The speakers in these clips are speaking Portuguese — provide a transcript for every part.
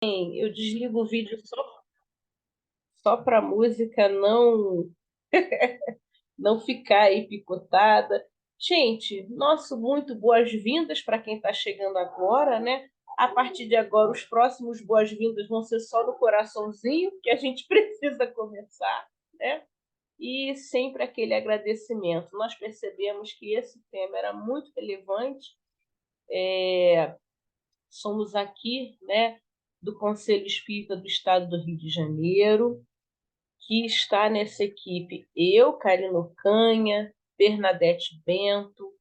Eu desligo o vídeo só para a música não ficar aí picotada. Gente, nosso muito boas-vindas para quem está chegando agora, né? A partir de agora, os próximos boas-vindas vão ser só no coraçãozinho, que a gente precisa começar, né? E sempre aquele agradecimento. Nós percebemos que esse tema era muito relevante. Somos aqui, né, do Conselho Espírita do Estado do Rio de Janeiro, que está nessa equipe eu, Karino Canha, Bernadette Bento,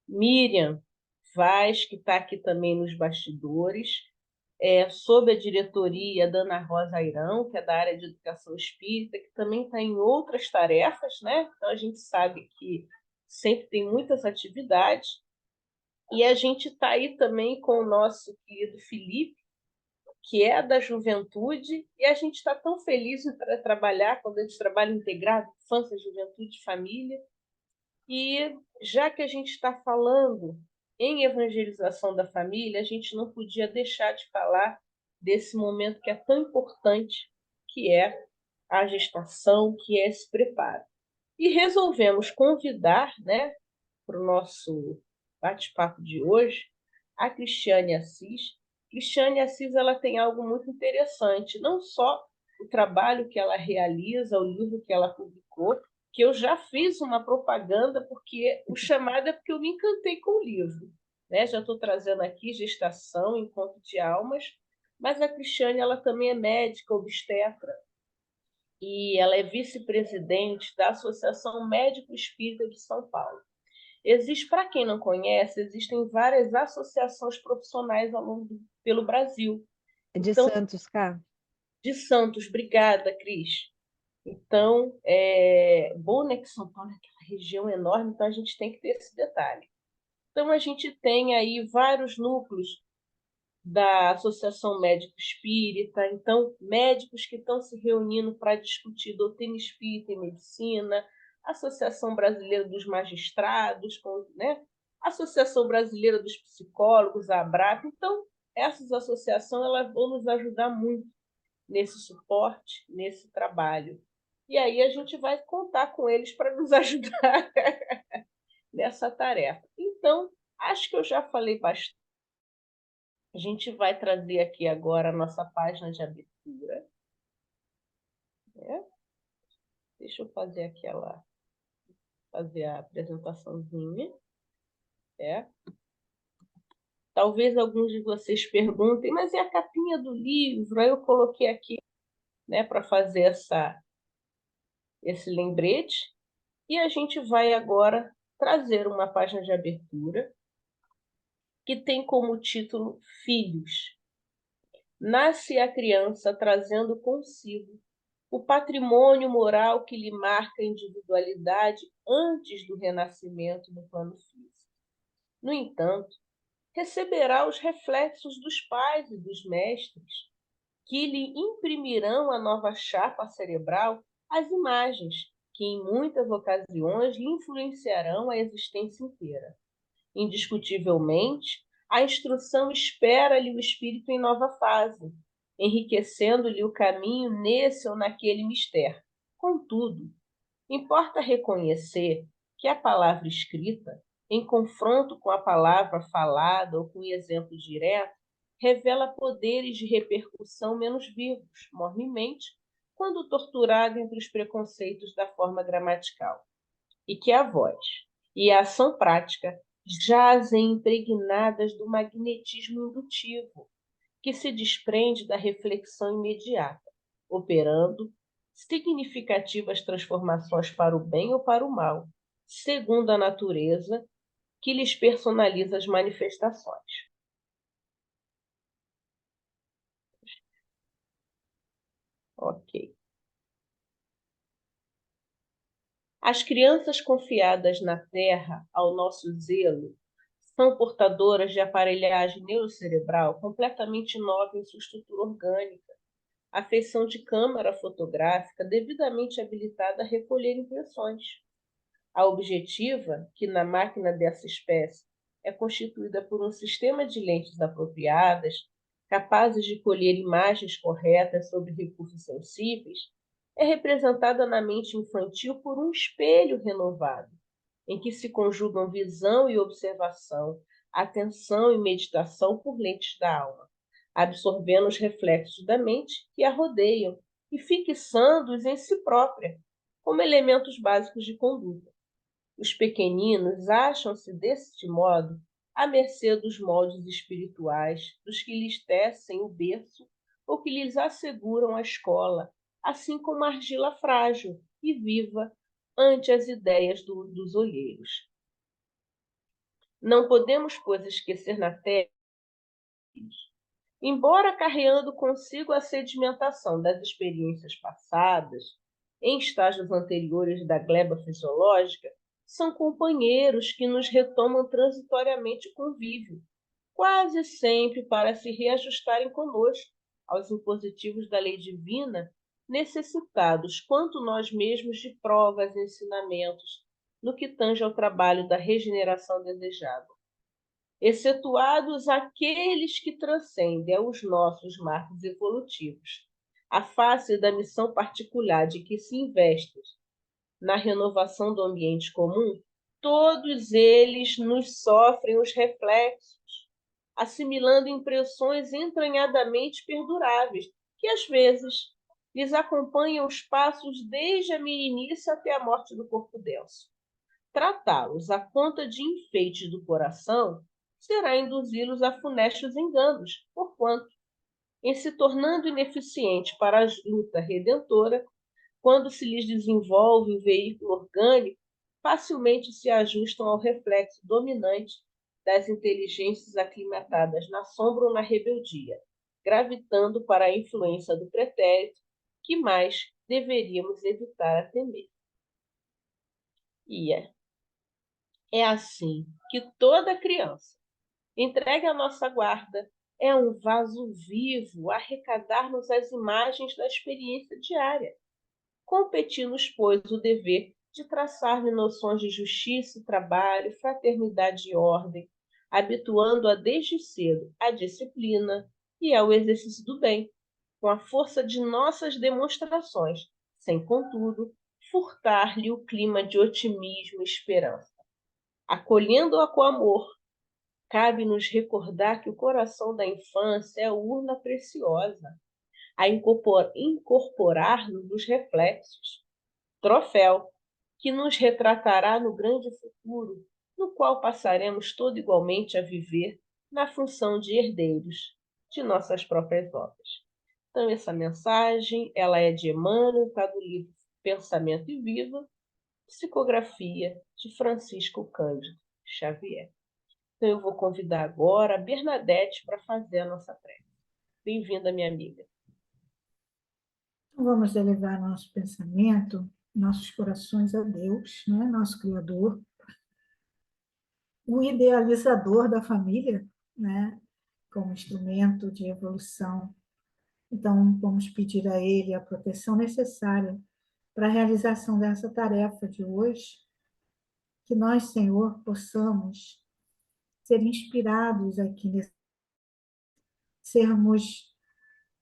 Miriam Vaz, que está aqui também nos bastidores, sob a diretoria da Ana Rosa Airão, que é da área de educação espírita, que também está em outras tarefas, né? Então a gente sabe que sempre tem muitas atividades. E a gente está aí também com o nosso querido Felipe, que é da juventude, e a gente está tão feliz para trabalhar, quando a gente trabalha integrado, infância, juventude, família. E já que a gente está falando em evangelização da família, a gente não podia deixar de falar desse momento que é tão importante, que é a gestação, que é esse preparo. E resolvemos convidar, né, para o nosso bate-papo de hoje, a Cristiane Assis. Cristiane Assis, ela tem algo muito interessante, não só o trabalho que ela realiza, o livro que ela publicou, que eu já fiz uma propaganda, porque o chamado é porque eu me encantei com o livro. Né? Já estou trazendo aqui Gestação, Encontro de Almas, mas a Cristiane ela também é médica, obstetra, e ela é vice-presidente da Associação Médico Espírita de São Paulo. Para quem não conhece, existem várias associações profissionais pelo Brasil. De Então, Santos, cá. de Santos, obrigada, Cris. Então, bom, né, que São Paulo é aquela região enorme, então a gente tem que ter esse detalhe. Então, a gente tem aí vários núcleos da Associação Médico Espírita, então, médicos que estão se reunindo para discutir doutrina espírita e medicina, Associação Brasileira dos Magistrados, né? Associação Brasileira dos Psicólogos, a ABRAP. Então, essas associações elas vão nos ajudar muito nesse suporte, nesse trabalho. E aí a gente vai contar com eles para nos ajudar nessa tarefa. Então, acho que eu já falei bastante. A gente vai trazer aqui agora a nossa página de abertura. Né? Deixa eu fazer a apresentaçãozinha. É. Talvez alguns de vocês perguntem, mas é a capinha do livro? Aí eu coloquei aqui, né, para fazer esse lembrete. E a gente vai agora trazer uma página de abertura que tem como título Filhos. Nasce a criança trazendo consigo o patrimônio moral que lhe marca a individualidade antes do renascimento no plano físico. No entanto, receberá os reflexos dos pais e dos mestres, que lhe imprimirão a nova chapa cerebral as imagens que, em muitas ocasiões, lhe influenciarão a existência inteira. Indiscutivelmente, a instrução espera-lhe o espírito em nova fase, enriquecendo-lhe o caminho nesse ou naquele mistério. Contudo, importa reconhecer que a palavra escrita, em confronto com a palavra falada ou com o exemplo direto, revela poderes de repercussão menos vivos, mornemente, quando torturado entre os preconceitos da forma gramatical, e que a voz e a ação prática jazem impregnadas do magnetismo indutivo, que se desprende da reflexão imediata, operando significativas transformações para o bem ou para o mal, segundo a natureza que lhes personaliza as manifestações. Ok. As crianças confiadas na Terra ao nosso zelo são portadoras de aparelhagem neurocerebral completamente nova em sua estrutura orgânica, a feição de câmara fotográfica devidamente habilitada a recolher impressões. A objetiva, que na máquina dessa espécie é constituída por um sistema de lentes apropriadas, capazes de colher imagens corretas sobre recursos sensíveis, é representada na mente infantil por um espelho renovado, em que se conjugam visão e observação, atenção e meditação por lentes da alma, absorvendo os reflexos da mente que a rodeiam e fixando-os em si própria, como elementos básicos de conduta. Os pequeninos acham-se, deste modo, à mercê dos moldes espirituais, dos que lhes tecem o berço ou que lhes asseguram a escola, assim como a argila frágil e viva ante as ideias dos olheiros. Não podemos, pois, esquecer na terra, embora carreando consigo a sedimentação das experiências passadas, em estágios anteriores da gleba fisiológica, são companheiros que nos retomam transitoriamente o convívio, quase sempre para se reajustarem conosco aos impositivos da lei divina, necessitados, quanto nós mesmos, de provas e ensinamentos no que tange ao trabalho da regeneração desejada, excetuados aqueles que transcendem aos nossos marcos evolutivos, a face da missão particular de que se investem na renovação do ambiente comum, todos eles nos sofrem os reflexos, assimilando impressões entranhadamente perduráveis, que às vezes lhes acompanham os passos desde a meninice até a morte do corpo denso. Tratá-los à conta de enfeites do coração será induzi-los a funestos enganos, porquanto, em se tornando ineficiente para a luta redentora, quando se lhes desenvolve o veículo orgânico, facilmente se ajustam ao reflexo dominante das inteligências aclimatadas na sombra ou na rebeldia, gravitando para a influência do pretérito, que mais deveríamos evitar a temer. E é assim que toda criança, entregue à nossa guarda, é um vaso vivo a arrecadar-nos as imagens da experiência diária. Compete-nos, pois, o dever de traçar-lhe noções de justiça e trabalho, fraternidade e ordem, habituando-a desde cedo à disciplina e ao exercício do bem, com a força de nossas demonstrações, sem, contudo, furtar-lhe o clima de otimismo e esperança. Acolhendo-a com amor, cabe-nos recordar que o coração da infância é urna preciosa, a incorporar-nos os reflexos, troféu que nos retratará no grande futuro, no qual passaremos todo igualmente a viver na função de herdeiros de nossas próprias obras. Então, essa mensagem ela é de Emmanuel, está do livro Pensamento e Viva, psicografia de Francisco Cândido Xavier. Então, eu vou convidar agora a Bernadette para fazer a nossa prece. Bem-vinda, minha amiga. Vamos elevar nosso pensamento, nossos corações a Deus, né? Nosso Criador, o idealizador da família, né? Como instrumento de evolução. Então, vamos pedir a Ele a proteção necessária para a realização dessa tarefa de hoje, que nós, Senhor, possamos ser inspirados aqui, sermos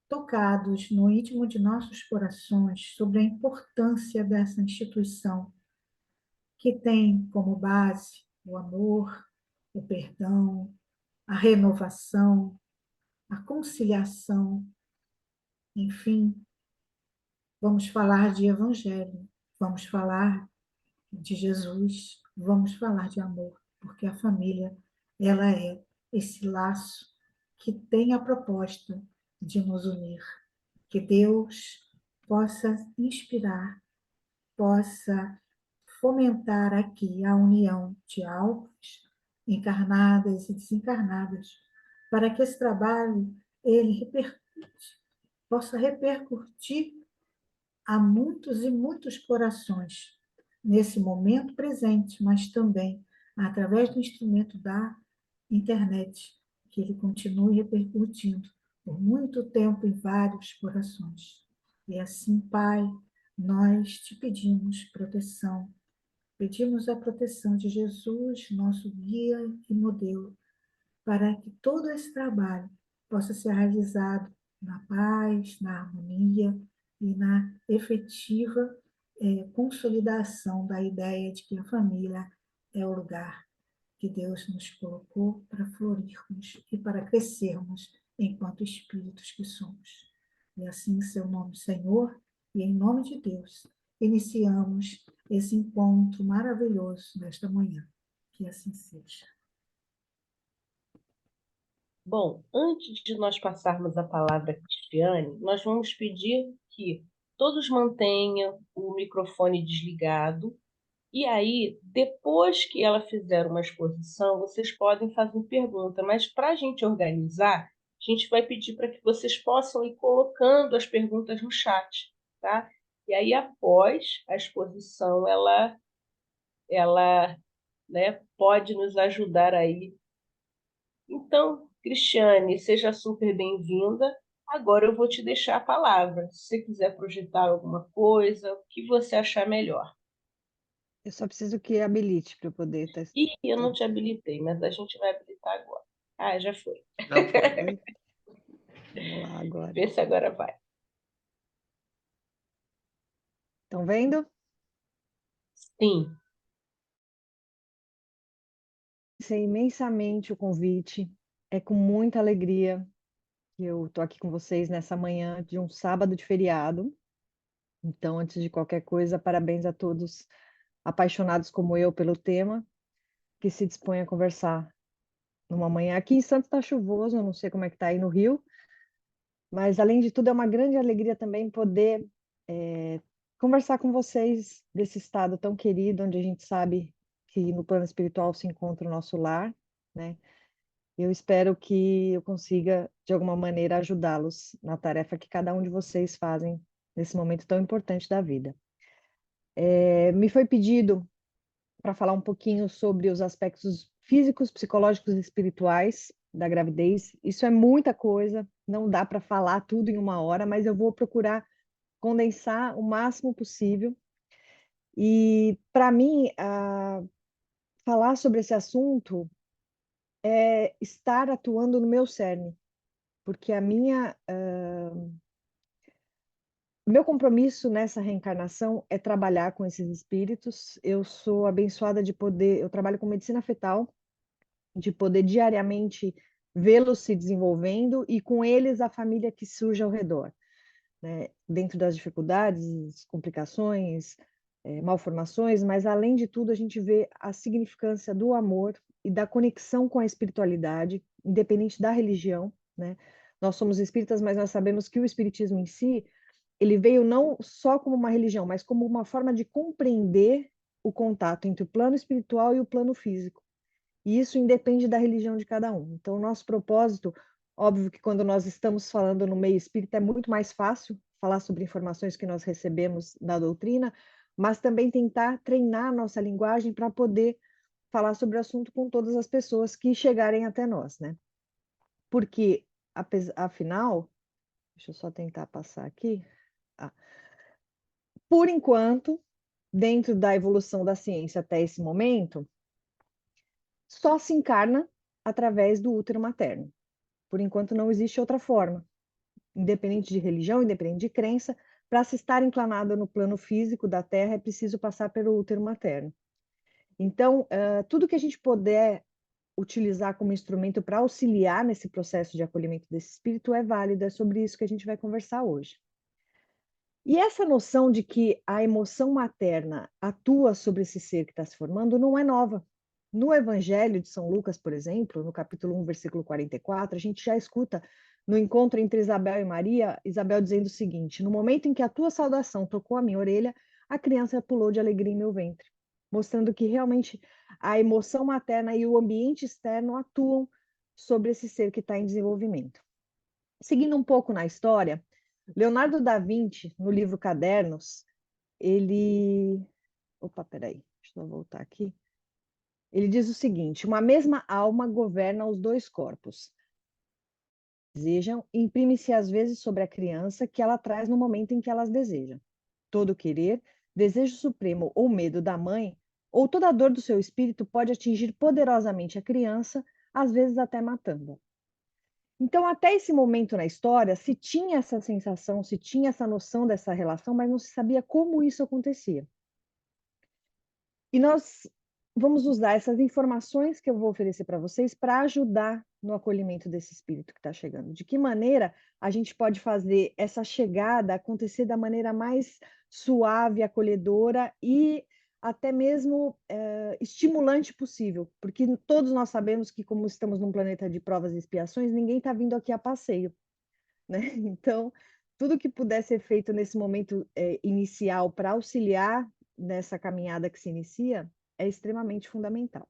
tocados no íntimo de nossos corações sobre a importância dessa instituição, que tem como base o amor, o perdão, a renovação, a conciliação, enfim, vamos falar de evangelho, vamos falar de Jesus, vamos falar de amor, porque a família, ela é esse laço que tem a proposta de nos unir. Que Deus possa inspirar, possa fomentar aqui a união de almas encarnadas e desencarnadas, para que esse trabalho ele possa repercutir a muitos e muitos corações nesse momento presente, mas também através do instrumento da internet, que ele continue repercutindo por muito tempo em vários corações. E assim, Pai, nós te pedimos proteção. Pedimos a proteção de Jesus, nosso guia e modelo, para que todo esse trabalho possa ser realizado na paz, na harmonia e na efetiva consolidação da ideia de que a família é o lugar que Deus nos colocou para florirmos e para crescermos enquanto espíritos que somos. E assim, em seu nome, Senhor, e em nome de Deus, iniciamos esse encontro maravilhoso nesta manhã. Que assim seja. Bom, antes de nós passarmos a palavra a Cristiane, nós vamos pedir que todos mantenham o microfone desligado. E aí, depois que ela fizer uma exposição, vocês podem fazer pergunta, mas para a gente organizar, a gente vai pedir para que vocês possam ir colocando as perguntas no chat, tá? E aí, após a exposição, ela, né, pode nos ajudar aí. Então, Cristiane, seja super bem-vinda. Agora eu vou te deixar a palavra. Se você quiser projetar alguma coisa, o que você achar melhor. Eu só preciso que habilite para eu poder estar. Ih, eu não te habilitei, mas a gente vai habilitar agora. Ah, já foi. Já foi. Vamos lá agora. Vê se agora vai. Estão vendo? Sim. Sei imensamente o convite. É com muita alegria que eu estou aqui com vocês nessa manhã de um sábado de feriado. Então, antes de qualquer coisa, parabéns a todos apaixonados como eu pelo tema, que se dispõem a conversar numa manhã. Aqui em Santos está chuvoso, eu não sei como é que está aí no Rio, mas além de tudo é uma grande alegria também poder conversar com vocês desse estado tão querido, onde a gente sabe que no plano espiritual se encontra o nosso lar, né? Eu espero que eu consiga, de alguma maneira, ajudá-los na tarefa que cada um de vocês fazem nesse momento tão importante da vida. Me foi pedido para falar um pouquinho sobre os aspectos físicos, psicológicos e espirituais da gravidez. Isso é muita coisa, não dá para falar tudo em uma hora, mas eu vou procurar condensar o máximo possível. E, para mim, falar sobre esse assunto é estar atuando no meu cerne, porque meu compromisso nessa reencarnação é trabalhar com esses espíritos. Eu sou abençoada de poder, eu trabalho com medicina fetal, de poder diariamente vê-los se desenvolvendo e com eles a família que surge ao redor, né? Dentro das dificuldades, complicações, malformações, mas além de tudo a gente vê a significância do amor e da conexão com a espiritualidade, independente da religião, né? Nós somos espíritas, mas nós sabemos que o espiritismo em si, ele veio não só como uma religião, mas como uma forma de compreender o contato entre o plano espiritual e o plano físico. E isso independe da religião de cada um. Então, o nosso propósito, óbvio que quando nós estamos falando no meio espírita é muito mais fácil falar sobre informações que nós recebemos da doutrina, mas também tentar treinar a nossa linguagem para poder falar sobre o assunto com todas as pessoas que chegarem até nós, né? Porque, afinal, deixa eu só tentar passar aqui. Ah, por enquanto, dentro da evolução da ciência até esse momento, só se encarna através do útero materno. Por enquanto, não existe outra forma, independente de religião, independente de crença, para se estar inclinado no plano físico da Terra é preciso passar pelo útero materno. Então, tudo que a gente puder utilizar como instrumento para auxiliar nesse processo de acolhimento desse espírito é válido, é sobre isso que a gente vai conversar hoje. E essa noção de que a emoção materna atua sobre esse ser que está se formando não é nova. No Evangelho de São Lucas, por exemplo, no capítulo 1, versículo 44, a gente já escuta no encontro entre Isabel e Maria, Isabel dizendo o seguinte: no momento em que a tua saudação tocou a minha orelha, a criança pulou de alegria em meu ventre, mostrando que realmente a emoção materna e o ambiente externo atuam sobre esse ser que está em desenvolvimento. Seguindo um pouco na história, Leonardo da Vinci, no livro Cadernos, ele. Opa, peraí, deixa eu voltar aqui. Ele diz o seguinte: uma mesma alma governa os dois corpos. Desejam e imprime-se às vezes sobre a criança que ela traz no momento em que elas desejam. Todo querer, desejo supremo ou medo da mãe, ou toda dor do seu espírito pode atingir poderosamente a criança, às vezes até matando-a. Então, até esse momento na história, se tinha essa sensação, se tinha essa noção dessa relação, mas não se sabia como isso acontecia. E nós vamos usar essas informações que eu vou oferecer para vocês para ajudar no acolhimento desse espírito que está chegando. De que maneira a gente pode fazer essa chegada acontecer da maneira mais suave, acolhedora e até mesmo estimulante possível, porque todos nós sabemos que, como estamos num planeta de provas e expiações, ninguém está vindo aqui a passeio, né? Então, tudo que puder ser feito nesse momento inicial para auxiliar nessa caminhada que se inicia é extremamente fundamental.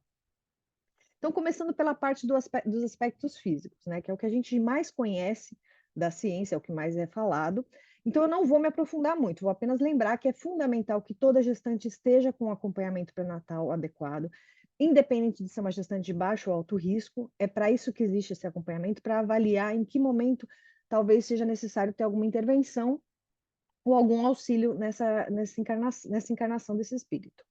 Então, começando pela parte dos aspectos físicos, né, que é o que a gente mais conhece da ciência, é o que mais é falado. Então, eu não vou me aprofundar muito, vou apenas lembrar que é fundamental que toda gestante esteja com um acompanhamento pré-natal adequado, independente de ser uma gestante de baixo ou alto risco. É para isso que existe esse acompanhamento, para avaliar em que momento talvez seja necessário ter alguma intervenção ou algum auxílio nessa encarnação desse espírito.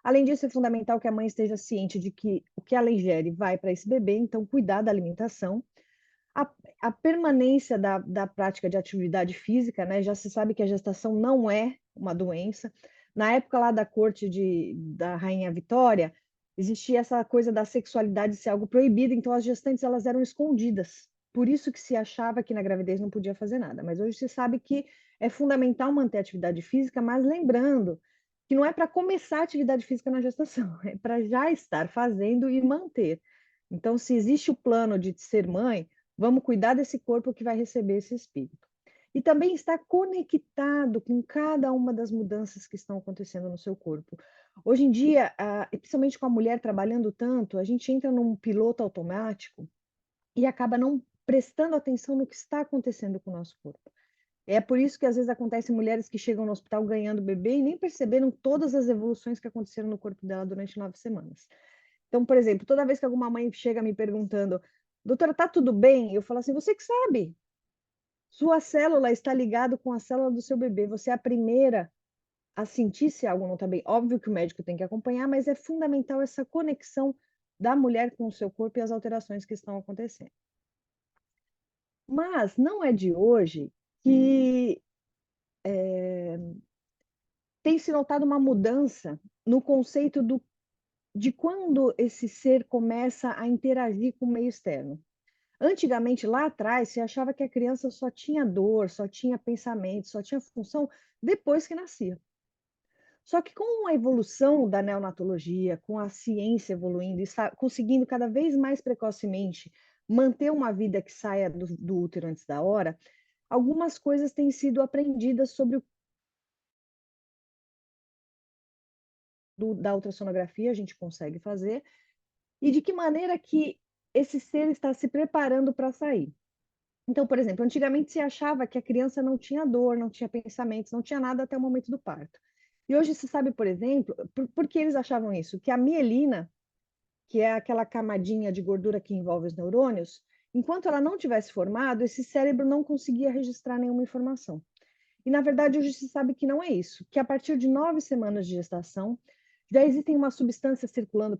Além disso, é fundamental que a mãe esteja ciente de que o que ela ingere vai para esse bebê, então cuidar da alimentação. A permanência da prática de atividade física, né? Já se sabe que a gestação não é uma doença. Na época lá da corte da Rainha Vitória, existia essa coisa da sexualidade ser algo proibido, então as gestantes elas eram escondidas. Por isso que se achava que na gravidez não podia fazer nada. Mas hoje se sabe que é fundamental manter a atividade física, mas lembrando que não é para começar a atividade física na gestação, é para já estar fazendo e manter. Então, se existe o plano de ser mãe, vamos cuidar desse corpo que vai receber esse espírito. E também estar conectado com cada uma das mudanças que estão acontecendo no seu corpo. Hoje em dia, principalmente com a mulher trabalhando tanto, a gente entra num piloto automático e acaba não prestando atenção no que está acontecendo com o nosso corpo. É por isso que às vezes acontecem mulheres que chegam no hospital ganhando bebê e nem perceberam todas as evoluções que aconteceram no corpo dela durante 9 semanas. Então, por exemplo, toda vez que alguma mãe chega me perguntando, doutora, tá tudo bem? Eu falo assim, você que sabe. Sua célula está ligada com a célula do seu bebê. Você é a primeira a sentir se algo não está bem. Óbvio que o médico tem que acompanhar, mas é fundamental essa conexão da mulher com o seu corpo e as alterações que estão acontecendo. Mas não é de hoje que tem se notado uma mudança no conceito de quando esse ser começa a interagir com o meio externo. Antigamente, lá atrás, se achava que a criança só tinha dor, só tinha pensamento, só tinha função depois que nascia. Só que com a evolução da neonatologia, com a ciência evoluindo e conseguindo cada vez mais precocemente manter uma vida que saia do útero antes da hora, algumas coisas têm sido aprendidas sobre da ultrassonografia, a gente consegue fazer, e de que maneira que esse ser está se preparando para sair. Então, por exemplo, antigamente se achava que a criança não tinha dor, não tinha pensamentos, não tinha nada até o momento do parto. E hoje se sabe, por exemplo, por que eles achavam isso? Que a mielina, que é aquela camadinha de gordura que envolve os neurônios, enquanto ela não tivesse formado, esse cérebro não conseguia registrar nenhuma informação. E, na verdade, hoje se sabe que não é isso, que a partir de 9 semanas de gestação, já existem uma substância circulando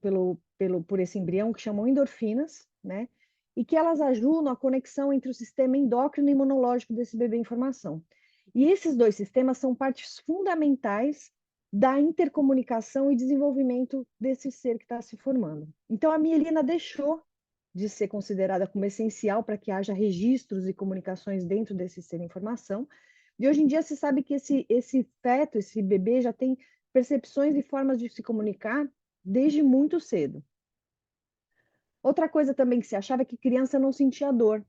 por esse embrião que chamam endorfinas, né? E que elas ajudam a conexão entre o sistema endócrino e imunológico desse bebê em formação. E esses dois sistemas são partes fundamentais da intercomunicação e desenvolvimento desse ser que está se formando. Então, a mielina deixou de ser considerada como essencial para que haja registros e comunicações dentro desse ser em formação. E hoje em dia se sabe que esse feto, esse bebê, já tem percepções e formas de se comunicar desde muito cedo. Outra coisa também que se achava é que criança não sentia dor,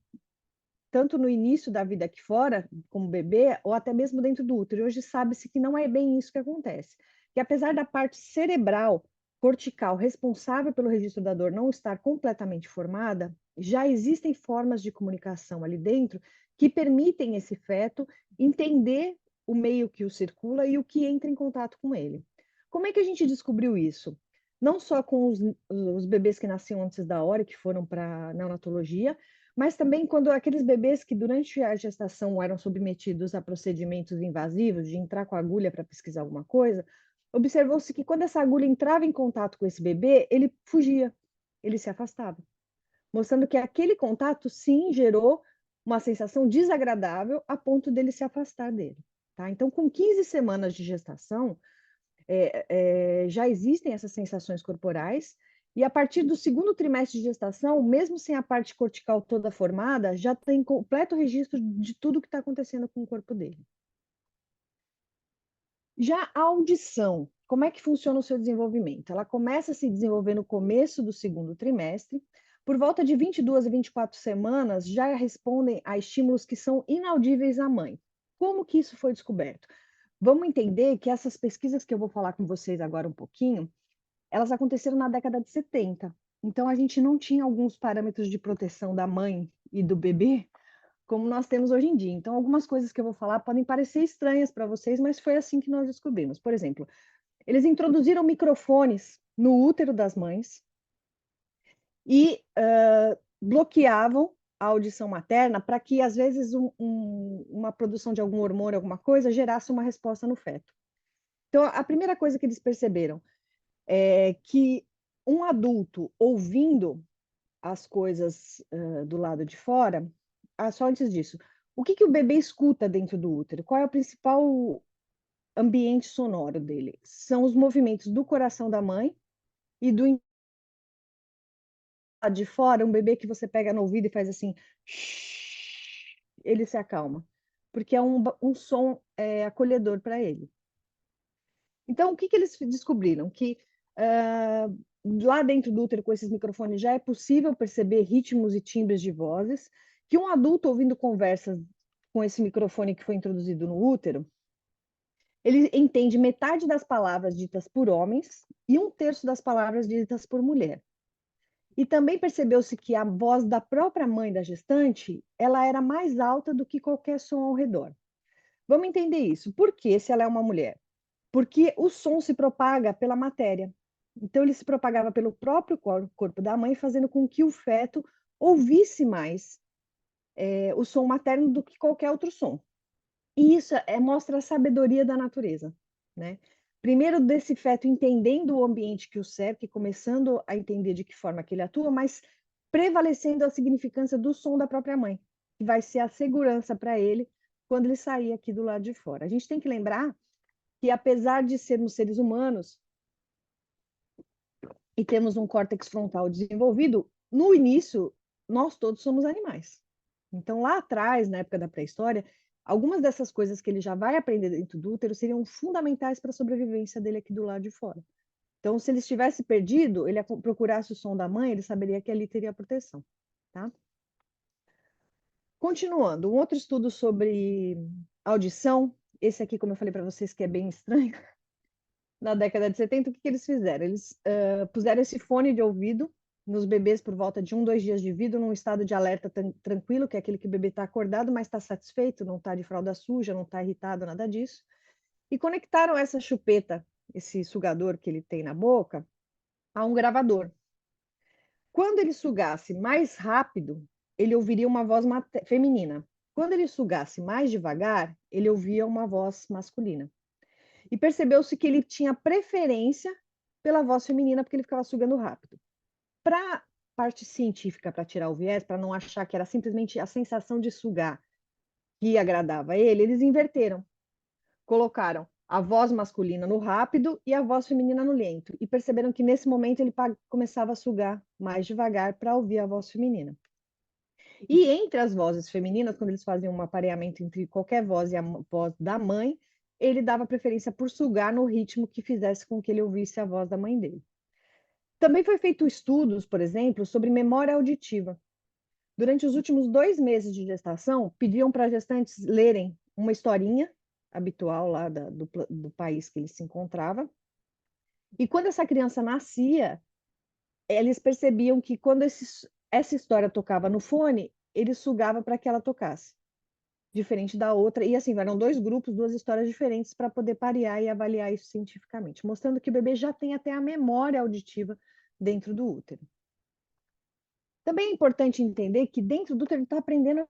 tanto no início da vida aqui fora, como bebê, ou até mesmo dentro do útero. E hoje sabe-se que não é bem isso que acontece. Que apesar da parte cerebral, cortical, responsável pelo registro da dor não estar completamente formada, já existem formas de comunicação ali dentro que permitem esse feto entender o meio que o circula e o que entra em contato com ele. Como é que a gente descobriu isso? Não só com os bebês que nasciam antes da hora, que foram para a neonatologia, mas também quando aqueles bebês que durante a gestação eram submetidos a procedimentos invasivos, de entrar com a agulha para pesquisar alguma coisa, observou-se que quando essa agulha entrava em contato com esse bebê, ele fugia, ele se afastava. mostrando que aquele contato, sim, gerou uma sensação desagradável a ponto dele se afastar dele. Tá? Então, com 15 semanas de gestação, já existem essas sensações corporais, e a partir do segundo trimestre de gestação, mesmo sem a parte cortical toda formada, já tem completo registro de tudo que está acontecendo com o corpo dele. Já a audição, como é que funciona o seu desenvolvimento? Ela começa a se desenvolver no começo do segundo trimestre, por volta de 22 a 24 semanas, já respondem a estímulos que são inaudíveis à mãe. Como que isso foi descoberto? Vamos entender que essas pesquisas que eu vou falar com vocês agora um pouquinho, elas aconteceram na década de 70. Então, a gente não tinha alguns parâmetros de proteção da mãe e do bebê como nós temos hoje em dia. Então, algumas coisas que eu vou falar podem parecer estranhas para vocês, mas foi assim que nós descobrimos. Por exemplo, eles introduziram microfones no útero das mães e bloqueavam a audição materna para que, às vezes, uma produção de algum hormônio, alguma coisa, gerasse uma resposta no feto. Então, a primeira coisa que eles perceberam é que um adulto ouvindo as coisas do lado de fora, só antes disso, o que o bebê escuta dentro do útero? Qual é o principal ambiente sonoro dele? São os movimentos do coração da mãe e do lado de fora, um bebê que você pega no ouvido e faz assim, ele se acalma, porque é um som acolhedor para ele. Então, o que eles descobriram? Que lá dentro do útero, com esses microfones, já é possível perceber ritmos e timbres de vozes, que um adulto ouvindo conversas com esse microfone que foi introduzido no útero, ele entende metade das palavras ditas por homens e 1/3 das palavras ditas por mulher. E também percebeu-se que a voz da própria mãe da gestante, ela era mais alta do que qualquer som ao redor. Vamos entender isso. Por que, se ela é uma mulher? Porque o som se propaga pela matéria. Então, ele se propagava pelo próprio corpo da mãe, fazendo com que o feto ouvisse mais o som materno do que qualquer outro som. E isso mostra a sabedoria da natureza, né? Primeiro, desse feto entendendo o ambiente que o cerca e começando a entender de que forma que ele atua, mas prevalecendo a significância do som da própria mãe, que vai ser a segurança para ele quando ele sair aqui do lado de fora. A gente tem que lembrar que, apesar de sermos seres humanos e temos um córtex frontal desenvolvido, no início, nós todos somos animais. Então, lá atrás, na época da pré-história, algumas dessas coisas que ele já vai aprender dentro do útero seriam fundamentais para a sobrevivência dele aqui do lado de fora. Então, se ele estivesse perdido, ele procurasse o som da mãe, ele saberia que ali teria proteção, tá? Continuando, um outro estudo sobre audição, esse aqui, como eu falei para vocês, que é bem estranho, na década de 70, o que eles fizeram? Eles puseram esse fone de ouvido nos bebês por volta de 1, 2 dias de vida, num estado de alerta tranquilo, que é aquele que o bebê está acordado, mas está satisfeito, não está de fralda suja, não está irritado, nada disso. E conectaram essa chupeta, esse sugador que ele tem na boca, a um gravador. Quando ele sugasse mais rápido, ele ouviria uma voz feminina. Quando ele sugasse mais devagar, ele ouvia uma voz masculina. E percebeu-se que ele tinha preferência pela voz feminina, porque ele ficava sugando rápido. Para a parte científica, para tirar o viés, para não achar que era simplesmente a sensação de sugar que agradava ele, eles inverteram. Colocaram a voz masculina no rápido e a voz feminina no lento. E perceberam que nesse momento ele começava a sugar mais devagar para ouvir a voz feminina. E entre as vozes femininas, quando eles faziam um aparelhamento entre qualquer voz e a voz da mãe, ele dava preferência por sugar no ritmo que fizesse com que ele ouvisse a voz da mãe dele. Também foi feito estudos, por exemplo, sobre memória auditiva. Durante os últimos 2 meses de gestação, pediam para gestantes lerem uma historinha habitual lá do país que ele se encontrava. E quando essa criança nascia, eles percebiam que quando essa história tocava no fone, ele sugava para que ela tocasse, diferente da outra. E assim, eram 2 grupos, 2 histórias diferentes para poder parear e avaliar isso cientificamente, mostrando que o bebê já tem até a memória auditiva dentro do útero. Também é importante entender que dentro do útero ele está aprendendo.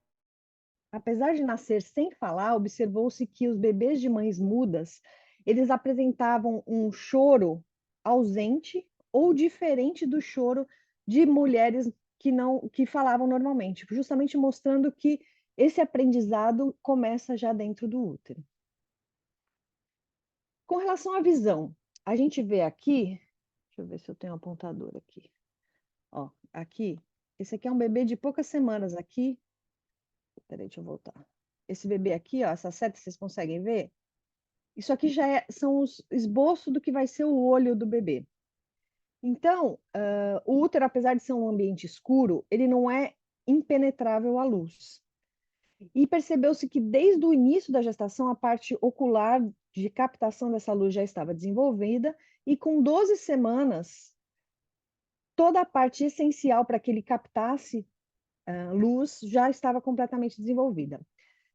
Apesar de nascer sem falar, observou-se que os bebês de mães mudas, eles apresentavam um choro ausente ou diferente do choro de mulheres que falavam normalmente, justamente mostrando que esse aprendizado começa já dentro do útero. Com relação à visão, a gente vê aqui, deixa eu ver se eu tenho um apontador aqui. Ó, aqui, esse aqui é um bebê de poucas semanas aqui. Peraí, deixa eu voltar. Esse bebê aqui, ó, essa seta, vocês conseguem ver? Isso aqui já são os esboços do que vai ser o olho do bebê. Então, o útero, apesar de ser um ambiente escuro, ele não é impenetrável à luz. E percebeu-se que desde o início da gestação, a parte ocular de captação dessa luz já estava desenvolvida, e com 12 semanas, toda a parte essencial para que ele captasse luz já estava completamente desenvolvida.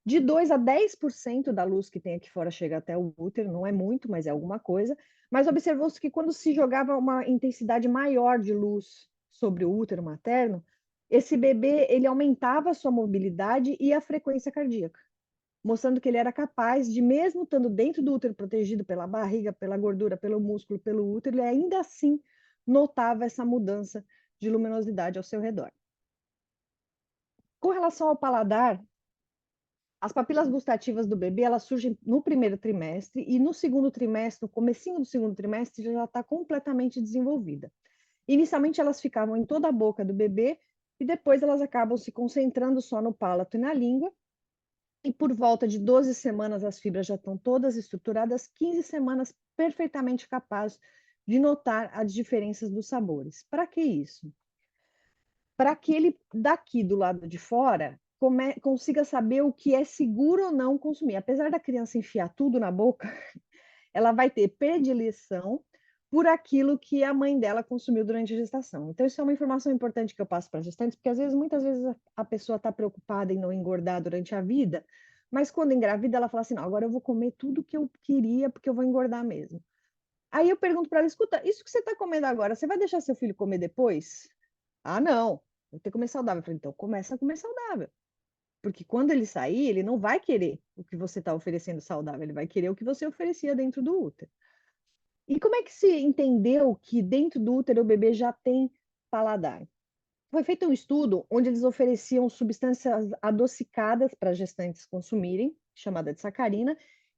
De 2 a 10% da luz que tem aqui fora chega até o útero, não é muito, mas é alguma coisa. Mas observou-se que quando se jogava uma intensidade maior de luz sobre o útero materno, esse bebê ele aumentava a sua mobilidade e a frequência cardíaca, mostrando que ele era capaz de, mesmo estando dentro do útero, protegido pela barriga, pela gordura, pelo músculo, pelo útero, ele ainda assim notava essa mudança de luminosidade ao seu redor. Com relação ao paladar, as papilas gustativas do bebê, elas surgem no primeiro trimestre e no segundo trimestre, no comecinho do segundo trimestre, já está completamente desenvolvida. Inicialmente, elas ficavam em toda a boca do bebê e depois elas acabam se concentrando só no palato e na língua. E por volta de 12 semanas, as fibras já estão todas estruturadas, 15 semanas perfeitamente capazes de notar as diferenças dos sabores. Para que isso? Para que ele, daqui do lado de fora, consiga saber o que é seguro ou não consumir. Apesar da criança enfiar tudo na boca, ela vai ter predileção por aquilo que a mãe dela consumiu durante a gestação. Então, isso é uma informação importante que eu passo para as gestantes, porque muitas vezes a pessoa está preocupada em não engordar durante a vida, mas quando engravida, ela fala assim: não, agora eu vou comer tudo que eu queria, porque eu vou engordar mesmo. Aí eu pergunto para ela: escuta, isso que você está comendo agora, você vai deixar seu filho comer depois? Ah, não, eu tenho que comer saudável. Eu falei: então começa a comer saudável. Porque quando ele sair, ele não vai querer o que você está oferecendo saudável, ele vai querer o que você oferecia dentro do útero. E como é que se entendeu que dentro do útero o bebê já tem paladar? Foi feito um estudo onde eles ofereciam substâncias adocicadas para gestantes consumirem, chamada de sacarina,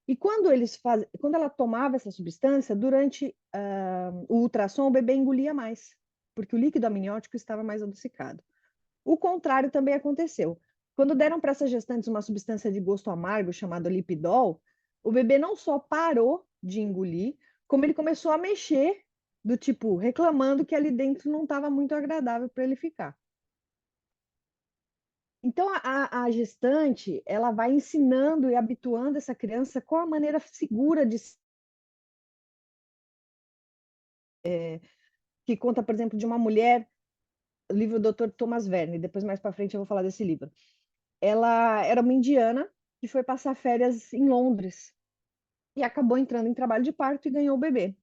e quando ela tomava essa substância, durante o ultrassom, o bebê engolia mais, porque o líquido amniótico estava mais adocicado. O contrário também aconteceu. Quando deram para essas gestantes uma substância de gosto amargo chamada lipidol, o bebê não só parou de engolir, como ele começou a mexer, do tipo, reclamando que ali dentro não estava muito agradável para ele ficar. Então, a gestante, ela vai ensinando e habituando essa criança qual a maneira segura de... que conta, por exemplo, de uma mulher, o livro do Dr. Thomas Verne, depois mais para frente eu vou falar desse livro. Ela era uma indiana que foi passar férias em Londres e acabou entrando em trabalho de parto e ganhou o bebê.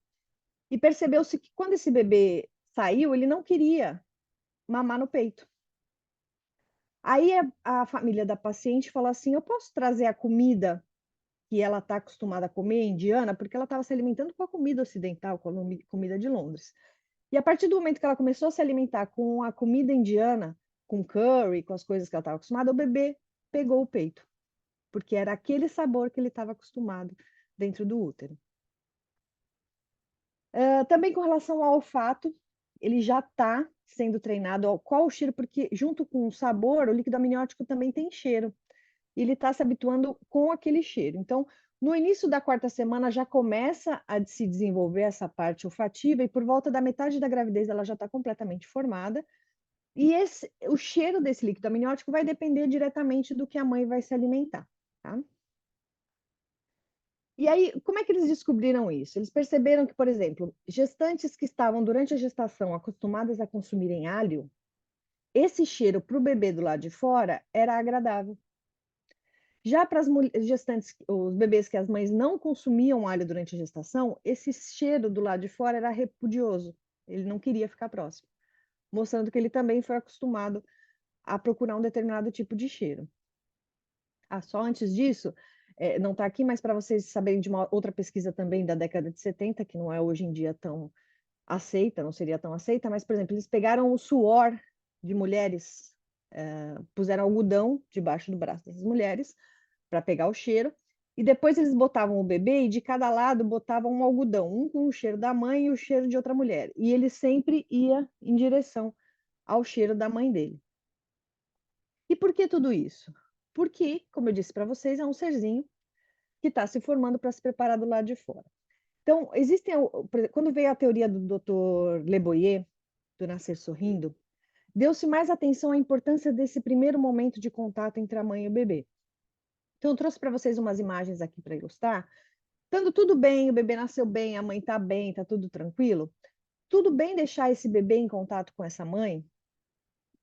E percebeu-se que quando esse bebê saiu, ele não queria mamar no peito. Aí a família da paciente falou assim: eu posso trazer a comida que ela está acostumada a comer, indiana, porque ela estava se alimentando com a comida ocidental, com a comida de Londres. E a partir do momento que ela começou a se alimentar com a comida indiana, com curry, com as coisas que ela estava acostumada, o bebê pegou o peito, porque era aquele sabor que ele estava acostumado dentro do útero. Também com relação ao olfato, ele já está sendo treinado ao qual o cheiro, porque junto com o sabor, o líquido amniótico também tem cheiro. E ele está se habituando com aquele cheiro. Então, no início da quarta semana já começa a se desenvolver essa parte olfativa e por volta da metade da gravidez ela já está completamente formada. E o cheiro desse líquido amniótico vai depender diretamente do que a mãe vai se alimentar, tá? E aí, como é que eles descobriram isso? Eles perceberam que, por exemplo, gestantes que estavam durante a gestação acostumadas a consumirem alho, esse cheiro para o bebê do lado de fora era agradável. Já para as gestantes, os bebês que as mães não consumiam alho durante a gestação, esse cheiro do lado de fora era repudioso. Ele não queria ficar próximo, mostrando que ele também foi acostumado a procurar um determinado tipo de cheiro. Só antes disso, não está aqui, mas para vocês saberem de uma outra pesquisa também da década de 70, que não é hoje em dia tão aceita, não seria tão aceita, mas, por exemplo, eles pegaram o suor de mulheres, puseram algodão debaixo do braço dessas mulheres para pegar o cheiro, e depois eles botavam o bebê e de cada lado botavam um algodão, um com o cheiro da mãe e o cheiro de outra mulher. E ele sempre ia em direção ao cheiro da mãe dele. E por que tudo isso? Porque, como eu disse para vocês, é um serzinho que está se formando para se preparar do lado de fora. Então, quando veio a teoria do Dr. Le Boyer, do nascer sorrindo, deu-se mais atenção à importância desse primeiro momento de contato entre a mãe e o bebê. Então, eu trouxe para vocês umas imagens aqui para ilustrar. Estando tudo bem, o bebê nasceu bem, a mãe está bem, está tudo tranquilo. Tudo bem deixar esse bebê em contato com essa mãe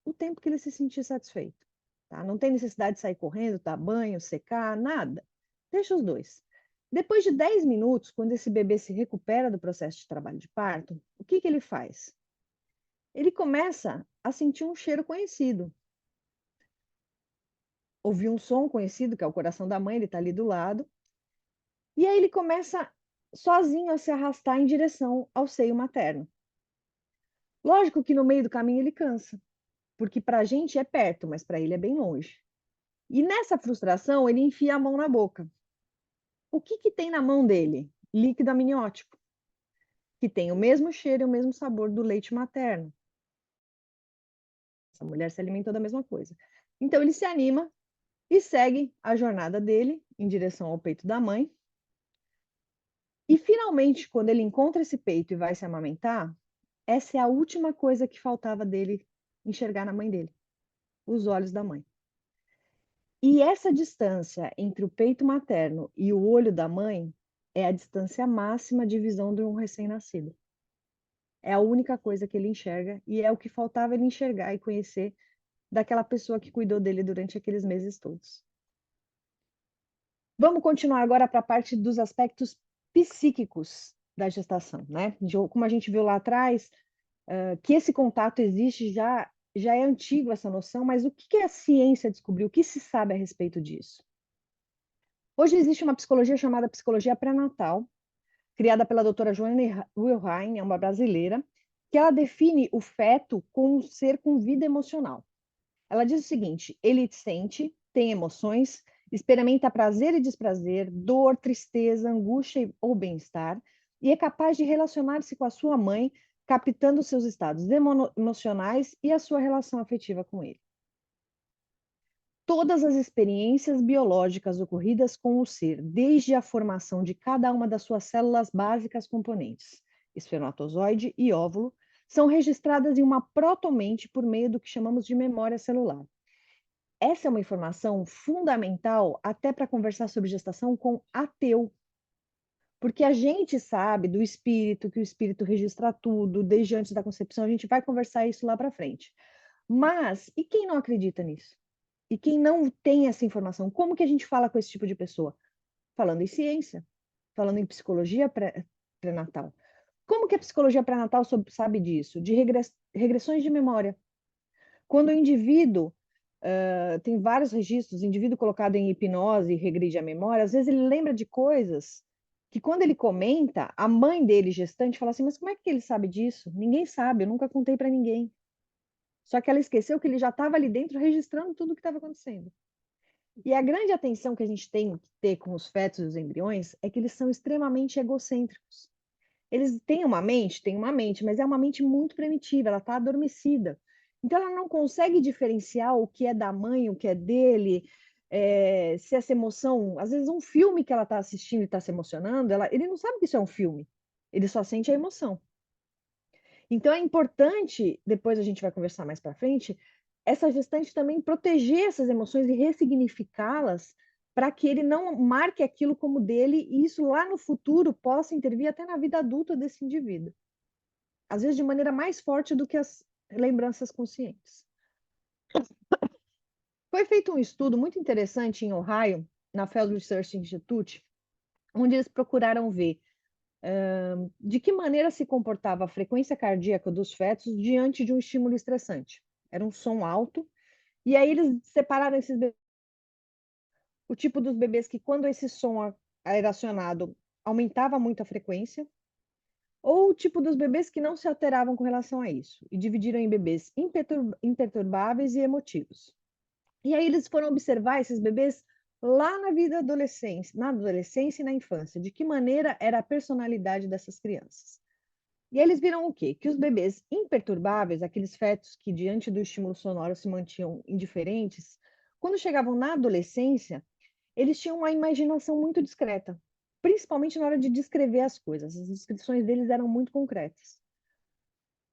o tempo que ele se sentir satisfeito. Tá? Não tem necessidade de sair correndo, dar banho, secar, nada. Deixa os dois. Depois de 10 minutos, quando esse bebê se recupera do processo de trabalho de parto, o que ele faz? Ele começa a sentir um cheiro conhecido. Ouvir um som conhecido, que é o coração da mãe, ele está ali do lado. E aí ele começa sozinho a se arrastar em direção ao seio materno. Lógico que no meio do caminho ele cansa, porque para a gente é perto, mas para ele é bem longe. E nessa frustração, ele enfia a mão na boca. O que tem na mão dele? Líquido amniótico, que tem o mesmo cheiro e o mesmo sabor do leite materno. Essa mulher se alimentou da mesma coisa. Então ele se anima e segue a jornada dele em direção ao peito da mãe. E finalmente, quando ele encontra esse peito e vai se amamentar, essa é a última coisa que faltava dele enxergar na mãe dele, os olhos da mãe. E essa distância entre o peito materno e o olho da mãe é a distância máxima de visão de um recém-nascido. É a única coisa que ele enxerga e é o que faltava ele enxergar e conhecer daquela pessoa que cuidou dele durante aqueles meses todos. Vamos continuar agora para a parte dos aspectos psíquicos da gestação, né? Como a gente viu lá atrás, que esse contato existe já é antigo essa noção, mas o que a ciência descobriu? O que se sabe a respeito disso? Hoje existe uma psicologia chamada psicologia pré-natal, criada pela doutora Joanne Wilheim, é uma brasileira, que ela define o feto como um ser com vida emocional. Ela diz o seguinte: ele sente, tem emoções, experimenta prazer e desprazer, dor, tristeza, angústia ou bem-estar, e é capaz de relacionar-se com a sua mãe, captando seus estados emocionais e a sua relação afetiva com ele. Todas as experiências biológicas ocorridas com o ser, desde a formação de cada uma das suas células básicas componentes, espermatozoide e óvulo, são registradas em uma protomente por meio do que chamamos de memória celular. Essa é uma informação fundamental até para conversar sobre gestação com ateu, porque a gente sabe do espírito, que o espírito registra tudo, desde antes da concepção, a gente vai conversar isso lá para frente. Mas, e quem não acredita nisso? E quem não tem essa informação? Como que a gente fala com esse tipo de pessoa? Falando em ciência, falando em psicologia pré-natal. Como que a psicologia pré-natal sabe disso? De regressões de memória. Quando o indivíduo, tem vários registros, o indivíduo colocado em hipnose e regride a memória, às vezes ele lembra de coisas que quando ele comenta, a mãe dele, gestante, fala assim, mas como é que ele sabe disso? Ninguém sabe, eu nunca contei para ninguém. Só que ela esqueceu que ele já estava ali dentro registrando tudo o que estava acontecendo. E a grande atenção que a gente tem que ter com os fetos e os embriões é que eles são extremamente egocêntricos. Eles têm uma mente, mas é uma mente muito primitiva, ela está adormecida. Então, ela não consegue diferenciar o que é da mãe, o que é dele, se essa emoção... Às vezes, um filme que ela está assistindo e está se emocionando, ele não sabe que isso é um filme, ele só sente a emoção. Então, é importante, depois a gente vai conversar mais para frente, essa gestante também proteger essas emoções e ressignificá-las para que ele não marque aquilo como dele e isso lá no futuro possa intervir até na vida adulta desse indivíduo. Às vezes de maneira mais forte do que as lembranças conscientes. Foi feito um estudo muito interessante em Ohio, na Field Research Institute, onde eles procuraram ver de que maneira se comportava a frequência cardíaca dos fetos diante de um estímulo estressante. Era um som alto, e aí eles separaram esses bebês. O tipo dos bebês que, quando esse som era acionado, aumentava muito a frequência, ou o tipo dos bebês que não se alteravam com relação a isso, e dividiram em bebês imperturbáveis e emotivos. E aí eles foram observar esses bebês lá na adolescência e na infância, de que maneira era a personalidade dessas crianças. E aí eles viram o quê? Que os bebês imperturbáveis, aqueles fetos que diante do estímulo sonoro se mantinham indiferentes, quando chegavam na adolescência, eles tinham uma imaginação muito discreta, principalmente na hora de descrever as coisas. As descrições deles eram muito concretas.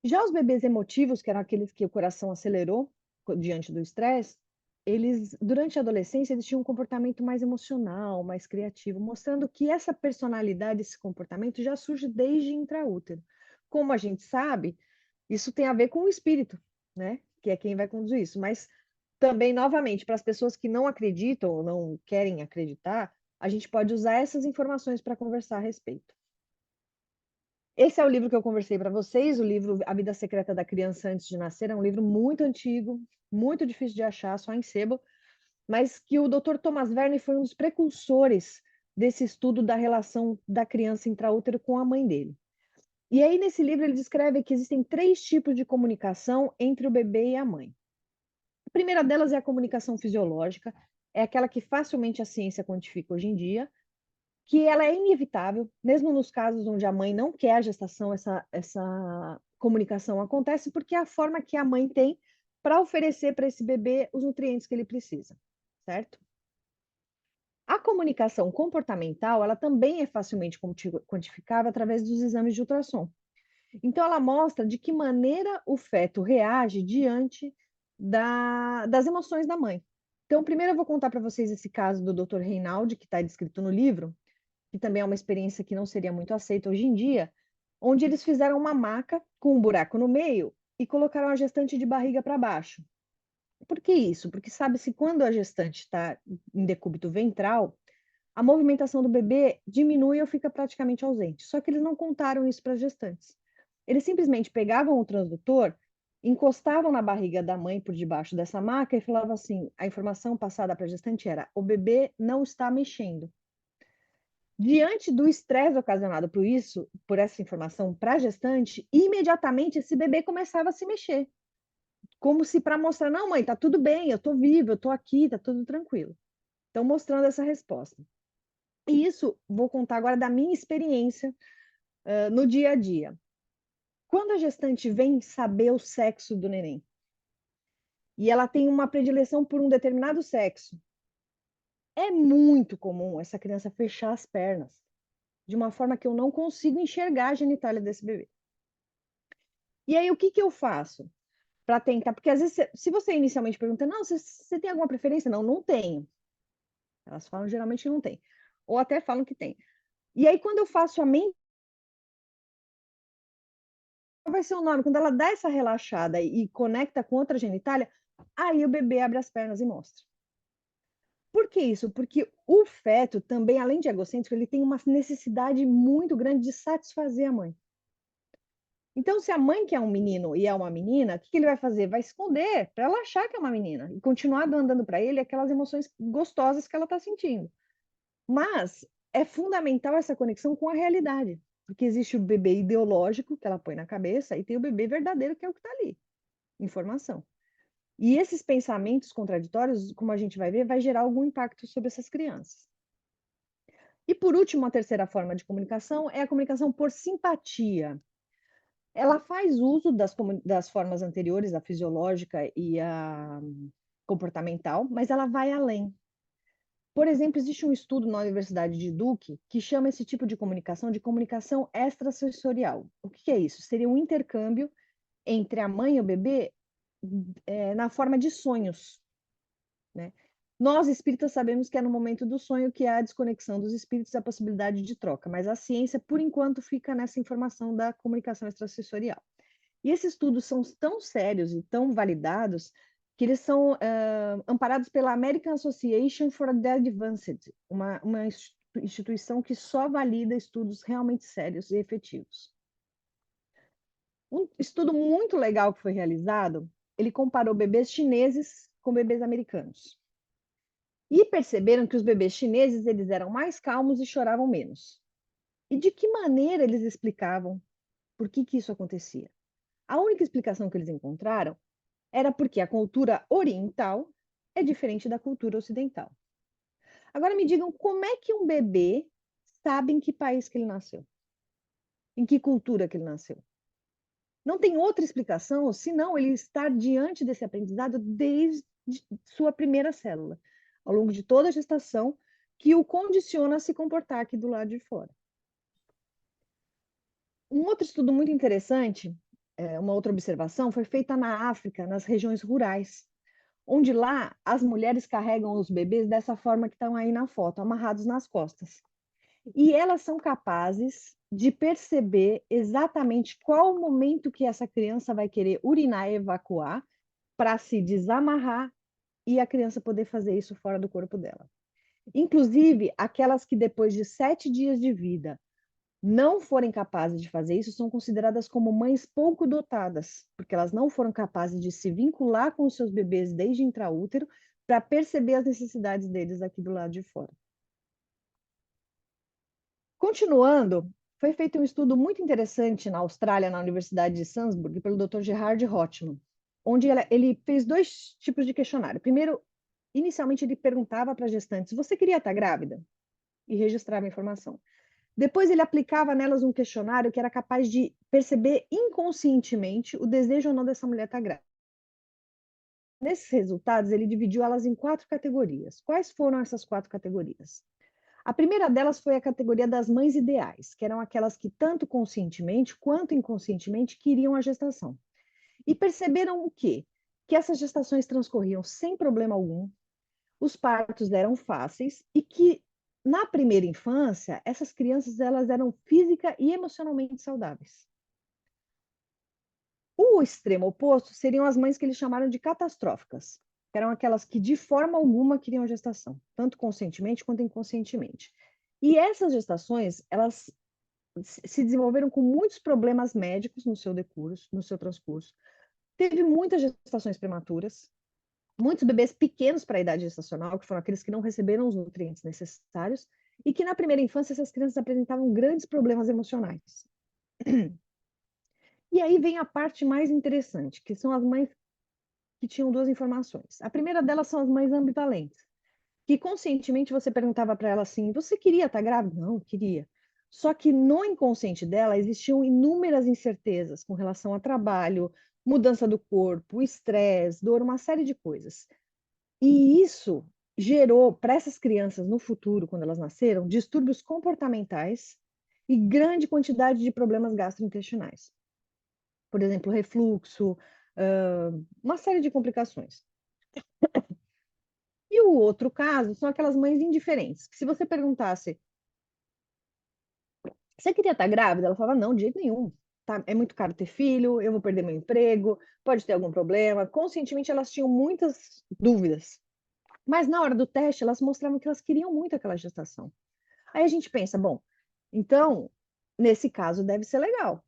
Já os bebês emotivos, que eram aqueles que o coração acelerou diante do estresse, eles, durante a adolescência, eles tinham um comportamento mais emocional, mais criativo, mostrando que essa personalidade, esse comportamento já surge desde intraútero. Como a gente sabe, isso tem a ver com o espírito, né? Que é quem vai conduzir isso. Mas também, novamente, para as pessoas que não acreditam ou não querem acreditar, a gente pode usar essas informações para conversar a respeito. Esse é o livro que eu conversei para vocês, o livro A Vida Secreta da Criança Antes de Nascer. É um livro muito antigo, muito difícil de achar, só em sebo, mas que o Dr. Thomas Verne foi um dos precursores desse estudo da relação da criança intraútero com a mãe dele. E aí, nesse livro, ele descreve que existem 3 tipos de comunicação entre o bebê e a mãe. A primeira delas é a comunicação fisiológica, é aquela que facilmente a ciência quantifica hoje em dia, que ela é inevitável, mesmo nos casos onde a mãe não quer a gestação, essa comunicação acontece porque é a forma que a mãe tem para oferecer para esse bebê os nutrientes que ele precisa, certo? A comunicação comportamental, ela também é facilmente quantificável através dos exames de ultrassom. Então, ela mostra de que maneira o feto reage diante das emoções da mãe. Então, primeiro eu vou contar para vocês esse caso do Dr. Reinaldi, que está descrito no livro, que também é uma experiência que não seria muito aceita hoje em dia, onde eles fizeram uma maca com um buraco no meio e colocaram a gestante de barriga para baixo. Por que isso? Porque sabe-se quando a gestante está em decúbito ventral, a movimentação do bebê diminui ou fica praticamente ausente. Só que eles não contaram isso para as gestantes. Eles simplesmente pegavam o transdutor, encostavam na barriga da mãe por debaixo dessa maca e falavam assim: a informação passada para a gestante era: o bebê não está mexendo. Diante do estresse ocasionado por essa informação para a gestante, imediatamente esse bebê começava a se mexer, como se para mostrar: não, mãe, tá tudo bem, eu tô vivo, eu tô aqui, tá tudo tranquilo. Então, mostrando essa resposta. E isso, vou contar agora da minha experiência no dia a dia. Quando a gestante vem saber o sexo do neném e ela tem uma predileção por um determinado sexo, é muito comum essa criança fechar as pernas de uma forma que eu não consigo enxergar a genitália desse bebê. E aí, o que que eu faço para tentar? Porque às vezes, se você inicialmente pergunta, não, você tem alguma preferência? Não, não tenho. Elas falam geralmente que não tem. Ou até falam que tem. E aí, quando eu faço a mente, qual vai ser o nome? Quando ela dá essa relaxada e conecta com outra genitália, aí o bebê abre as pernas e mostra. Por que isso? Porque o feto também, além de egocêntrico, ele tem uma necessidade muito grande de satisfazer a mãe. Então, se a mãe quer um menino e é uma menina, o que que ele vai fazer? Vai esconder para ela achar que é uma menina e continuar dando para ele aquelas emoções gostosas que ela está sentindo. Mas é fundamental essa conexão com a realidade, porque existe o bebê ideológico que ela põe na cabeça e tem o bebê verdadeiro que é o que está ali, informação. E esses pensamentos contraditórios, como a gente vai ver, vai gerar algum impacto sobre essas crianças. E por último, a terceira forma de comunicação é a comunicação por simpatia. Ela faz uso das formas anteriores, a fisiológica e a comportamental, mas ela vai além. Por exemplo, existe um estudo na Universidade de Duke que chama esse tipo de comunicação extrasensorial. O que é isso? Seria um intercâmbio entre a mãe e o bebê na forma de sonhos, né? Nós, espíritas, sabemos que é no momento do sonho que há a desconexão dos espíritos e a possibilidade de troca, mas a ciência, por enquanto, fica nessa informação da comunicação extrasensorial. E esses estudos são tão sérios e tão validados que eles são amparados pela American Association for the Advanced, uma instituição que só valida estudos realmente sérios e efetivos. Um estudo muito legal que foi realizado, ele comparou bebês chineses com bebês americanos. E perceberam que os bebês chineses eles eram mais calmos e choravam menos. E de que maneira eles explicavam por que que isso acontecia. A única explicação que eles encontraram era porque a cultura oriental é diferente da cultura ocidental. Agora me digam como é que um bebê sabe em que país que ele nasceu? Em que cultura que ele nasceu? Não tem outra explicação senão ele estar diante desse aprendizado desde sua primeira célula, ao longo de toda a gestação, que o condiciona a se comportar aqui do lado de fora. Um outro estudo muito interessante, uma outra observação, foi feita na África, nas regiões rurais, onde lá as mulheres carregam os bebês dessa forma que estão aí na foto, amarrados nas costas. E elas são capazes de perceber exatamente qual o momento que essa criança vai querer urinar e evacuar para se desamarrar e a criança poder fazer isso fora do corpo dela. Inclusive, aquelas que depois de 7 dias de vida não forem capazes de fazer isso são consideradas como mães pouco dotadas, porque elas não foram capazes de se vincular com os seus bebês desde intraútero para perceber as necessidades deles aqui do lado de fora. Continuando, foi feito um estudo muito interessante na Austrália, na Universidade de Salisbury, pelo Dr. Gerhard Rotman, onde ele fez 2 tipos de questionário. Primeiro, inicialmente ele perguntava para gestantes: você queria estar grávida? E registrava a informação. Depois ele aplicava nelas um questionário que era capaz de perceber inconscientemente o desejo ou não dessa mulher estar grávida. Nesses resultados, ele dividiu elas em 4 categorias. Quais foram essas 4 categorias? A primeira delas foi a categoria das mães ideais, que eram aquelas que tanto conscientemente quanto inconscientemente queriam a gestação. E perceberam o quê? Que essas gestações transcorriam sem problema algum, os partos eram fáceis e que na primeira infância essas crianças elas eram física e emocionalmente saudáveis. O extremo oposto seriam as mães que eles chamaram de catastróficas, que eram aquelas que de forma alguma queriam a gestação, tanto conscientemente quanto inconscientemente. E essas gestações, elas se desenvolveram com muitos problemas médicos no seu decurso, no seu transcurso. Teve muitas gestações prematuras, muitos bebês pequenos para a idade gestacional, que foram aqueles que não receberam os nutrientes necessários, e que na primeira infância essas crianças apresentavam grandes problemas emocionais. E aí vem a parte mais interessante, que são as mães que tinham 2 informações. A primeira delas são as mães ambivalentes, que conscientemente você perguntava para ela assim: você queria estar grávida? Não, queria. Só que no inconsciente dela existiam inúmeras incertezas com relação a trabalho, mudança do corpo, estresse, dor, uma série de coisas. E isso gerou para essas crianças no futuro, quando elas nasceram, distúrbios comportamentais e grande quantidade de problemas gastrointestinais. Por exemplo, refluxo, uma série de complicações. E o outro caso são aquelas mães indiferentes, que se você perguntasse: você queria estar grávida? Ela falava: não, de jeito nenhum. Tá, é muito caro ter filho, eu vou perder meu emprego, pode ter algum problema. Conscientemente, elas tinham muitas dúvidas. Mas na hora do teste, elas mostravam que elas queriam muito aquela gestação. Aí a gente pensa: bom, então, nesse caso, deve ser legal.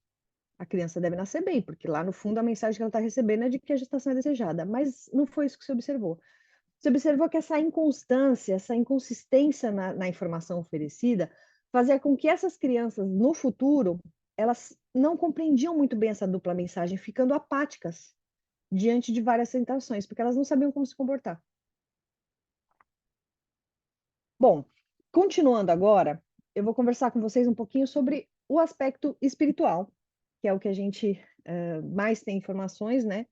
A criança deve nascer bem, porque lá no fundo a mensagem que ela está recebendo é de que a gestação é desejada. Mas não foi isso que se observou. Você observou que essa inconstância, essa inconsistência na informação oferecida, fazia com que essas crianças, no futuro, elas não compreendiam muito bem essa dupla mensagem, ficando apáticas diante de várias tentações, porque elas não sabiam como se comportar. Bom, continuando agora, eu vou conversar com vocês um pouquinho sobre o aspecto espiritual, que é o que a gente mais tem informações, né?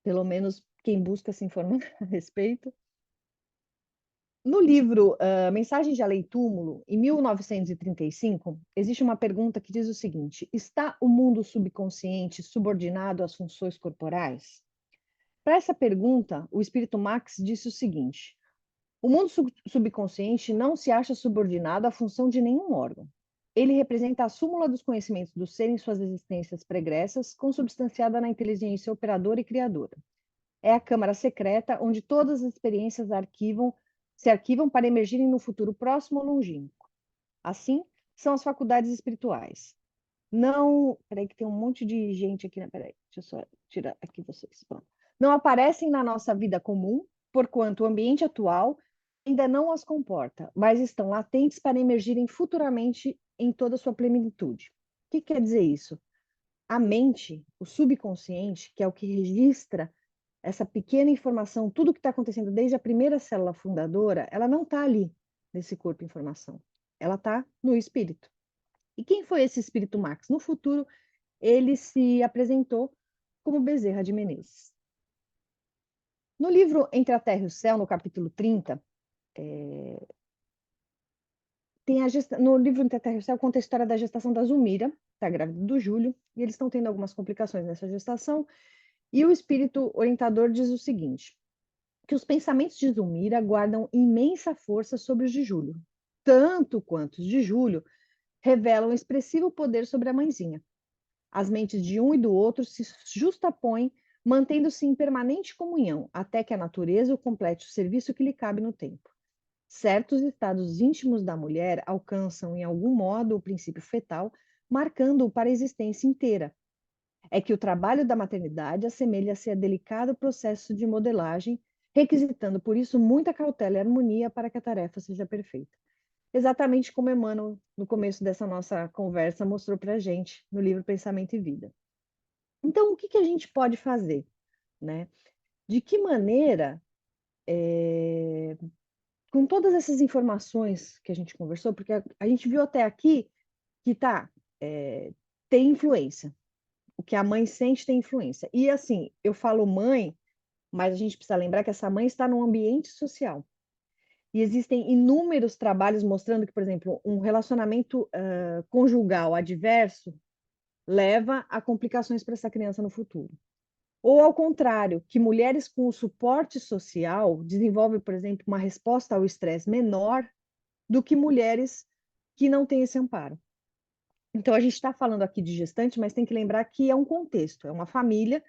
Pelo menos quem busca se informar a respeito. No livro Mensagens de Além-Túmulo, em 1935, existe uma pergunta que diz o seguinte: está o mundo subconsciente subordinado às funções corporais? Para essa pergunta, o espírito Max disse o seguinte: o mundo subconsciente não se acha subordinado à função de nenhum órgão. Ele representa a súmula dos conhecimentos do ser em suas existências pregressas, consubstanciada na inteligência operadora e criadora. É a câmara secreta onde todas as experiências se arquivam para emergirem no futuro próximo ou longínquo. Assim, são as faculdades espirituais. Não. Peraí, que tem um monte de gente aqui. Peraí, deixa eu só tirar aqui vocês. Pronto. Não aparecem na nossa vida comum, porquanto o ambiente atual ainda não as comporta, mas estão latentes para emergirem futuramente em toda a sua plenitude. que quer dizer isso? A mente, o subconsciente, que é o que registra essa pequena informação, tudo que está acontecendo desde a primeira célula fundadora, ela não está ali nesse corpo informação. Ela está no espírito. E quem foi esse espírito Max? No futuro, ele se apresentou como Bezerra de Menezes. No livro Entre a Terra e o Céu, no capítulo 30, no livro Entre a Terra e o Céu, conta a história da gestação da Zulmira, está grávida do Júlio, e eles estão tendo algumas complicações nessa gestação, e o espírito orientador diz o seguinte, que os pensamentos de Zulmira guardam imensa força sobre os de Júlio, tanto quanto os de Júlio revelam expressivo poder sobre a mãezinha. As mentes de um e do outro se justapõem, mantendo-se em permanente comunhão, até que a natureza o complete o serviço que lhe cabe no tempo. Certos estados íntimos da mulher alcançam, em algum modo, o princípio fetal, marcando-o para a existência inteira. É que o trabalho da maternidade assemelha-se a delicado processo de modelagem, requisitando, por isso, muita cautela e harmonia para que a tarefa seja perfeita. Exatamente como Emmanuel, no começo dessa nossa conversa, mostrou para a gente no livro Pensamento e Vida. Então, o que a gente pode fazer, né? De que maneira, com todas essas informações que a gente conversou, porque a gente viu até aqui que tem influência. O que a mãe sente tem influência. E assim, eu falo mãe, mas a gente precisa lembrar que essa mãe está num ambiente social. E existem inúmeros trabalhos mostrando que, por exemplo, um relacionamento conjugal adverso leva a complicações para essa criança no futuro. Ou, ao contrário, que mulheres com suporte social desenvolvem, por exemplo, uma resposta ao estresse menor do que mulheres que não têm esse amparo. Então, a gente está falando aqui de gestante, mas tem que lembrar que é um contexto, é uma família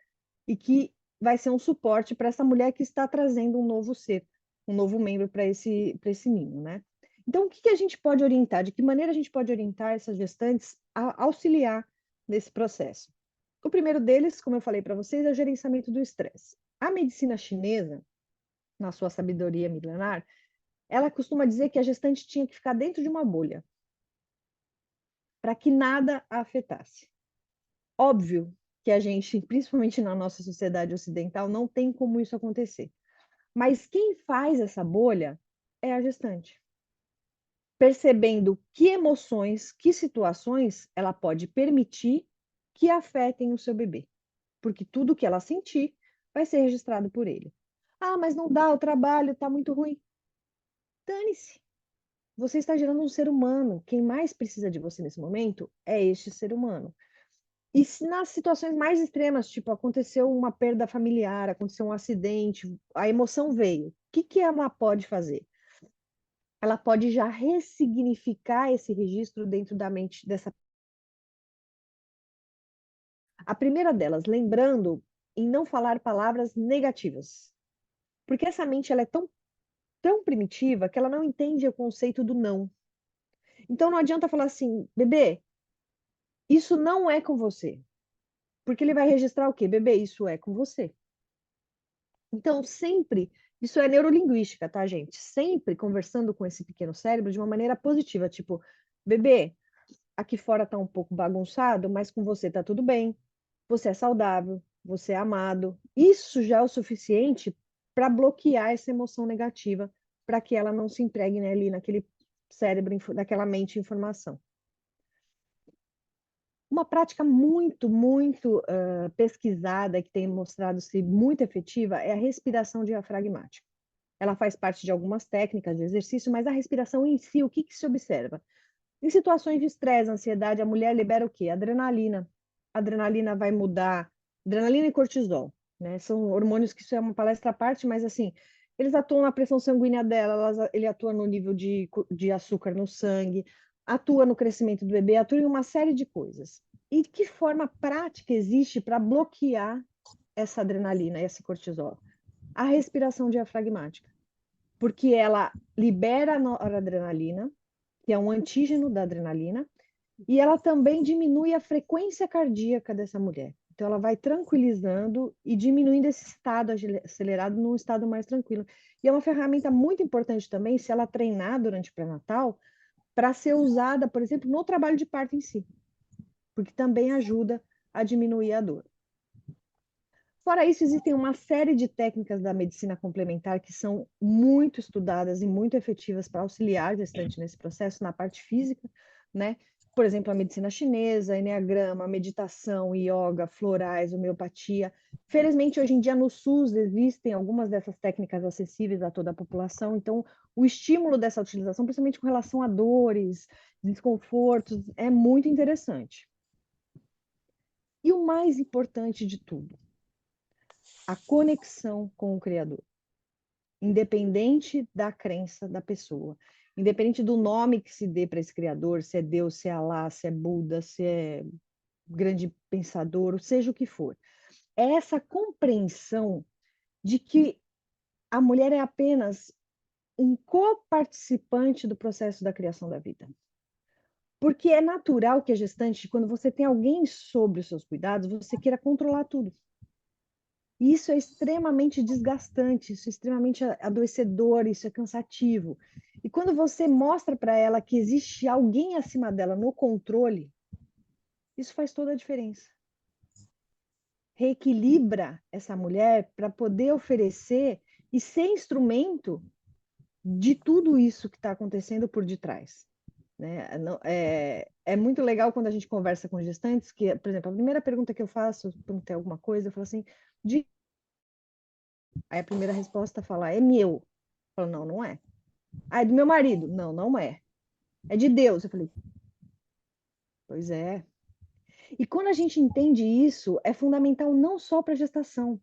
e que vai ser um suporte para essa mulher que está trazendo um novo ser, um novo membro para esse ninho, né? Então, o que a gente pode orientar? De que maneira a gente pode orientar essas gestantes a auxiliar nesse processo? O primeiro deles, como eu falei para vocês, é o gerenciamento do estresse. A medicina chinesa, na sua sabedoria milenar, ela costuma dizer que a gestante tinha que ficar dentro de uma bolha para que nada a afetasse. Óbvio que a gente, principalmente na nossa sociedade ocidental, não tem como isso acontecer. Mas quem faz essa bolha é a gestante. Percebendo que emoções, que situações ela pode permitir que afetem o seu bebê. Porque tudo que ela sentir vai ser registrado por ele. Ah, mas não dá, o trabalho está muito ruim. Dane-se. Você está gerando um ser humano. Quem mais precisa de você nesse momento é este ser humano. E se nas situações mais extremas, tipo, aconteceu uma perda familiar, aconteceu um acidente, a emoção veio, o que ela pode fazer? Ela pode já ressignificar esse registro dentro da mente dessa. A primeira delas, lembrando em não falar palavras negativas. Porque essa mente ela é tão primitiva que ela não entende o conceito do não. Então não adianta falar assim, bebê, isso não é com você. Porque ele vai registrar o quê? Bebê, isso é com você. Então, sempre, isso é neurolinguística, tá, gente? Sempre conversando com esse pequeno cérebro de uma maneira positiva, tipo, bebê, aqui fora tá um pouco bagunçado, mas com você tá tudo bem. Você é saudável, você é amado. Isso já é o suficiente para bloquear essa emoção negativa, para que ela não se impregne ali naquele cérebro, naquela mente informação. Uma prática muito pesquisada, que tem mostrado-se muito efetiva, é a respiração diafragmática. Ela faz parte de algumas técnicas de exercício, mas a respiração em si, o que se observa? Em situações de estresse, ansiedade, a mulher libera o quê? Adrenalina. A adrenalina vai mudar, adrenalina e cortisol, né? São hormônios que isso é uma palestra à parte, mas assim, eles atuam na pressão sanguínea dela, ele atua no nível de açúcar no sangue, atua no crescimento do bebê, atua em uma série de coisas. E que forma prática existe para bloquear essa adrenalina, esse cortisol? A respiração diafragmática, porque ela libera a noradrenalina, que é um antígeno da adrenalina, e ela também diminui a frequência cardíaca dessa mulher. Então, ela vai tranquilizando e diminuindo esse estado acelerado num estado mais tranquilo. E é uma ferramenta muito importante também, se ela treinar durante o pré-natal, para ser usada, por exemplo, no trabalho de parto em si. porque também ajuda a diminuir a dor. Fora isso, existem uma série de técnicas da medicina complementar que são muito estudadas e muito efetivas para auxiliar a gestante nesse processo, na parte física, né? Por exemplo, a medicina chinesa, eneagrama, meditação, yoga, florais, homeopatia. Felizmente, hoje em dia, no SUS, existem algumas dessas técnicas acessíveis a toda a população, então o estímulo dessa utilização, principalmente com relação a dores, desconfortos, é muito interessante. E o mais importante de tudo, a conexão com o Criador, independente da crença da pessoa, independente do nome que se dê para esse Criador, se é Deus, se é Alá, se é Buda, se é grande pensador, ou seja o que for. É essa compreensão de que a mulher é apenas um coparticipante do processo da criação da vida. Porque é natural que a gestante, quando você tem alguém sobre os seus cuidados, você queira controlar tudo. E isso é extremamente desgastante, isso é extremamente adoecedor, isso é cansativo. E quando você mostra para ela que existe alguém acima dela no controle, isso faz toda a diferença. Reequilibra essa mulher para poder oferecer e ser instrumento de tudo isso que está acontecendo por detrás. Né? É muito legal quando a gente conversa com gestantes, que, por exemplo, a primeira pergunta que eu faço, quando tem alguma coisa, eu falo assim, aí a primeira resposta fala, é meu. Eu falo, não, não é. Ah, é do meu marido? Não, não é. É de Deus. Eu falei, pois é. E quando a gente entende isso, é fundamental não só para a gestação,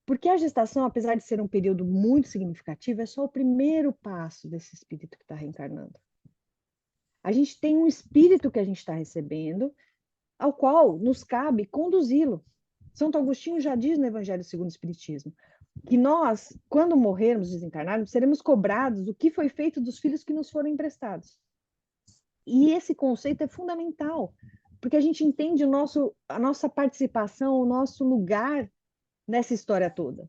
porque a gestação, apesar de ser um período muito significativo, é só o primeiro passo desse espírito que está reencarnando. A gente tem um espírito que a gente está recebendo, ao qual nos cabe conduzi-lo. Santo Agostinho já diz no Evangelho segundo o Espiritismo que nós, quando morrermos, desencarnarmos, seremos cobrados do que foi feito dos filhos que nos foram emprestados. E esse conceito é fundamental, porque a gente entende a nossa participação, o nosso lugar nessa história toda.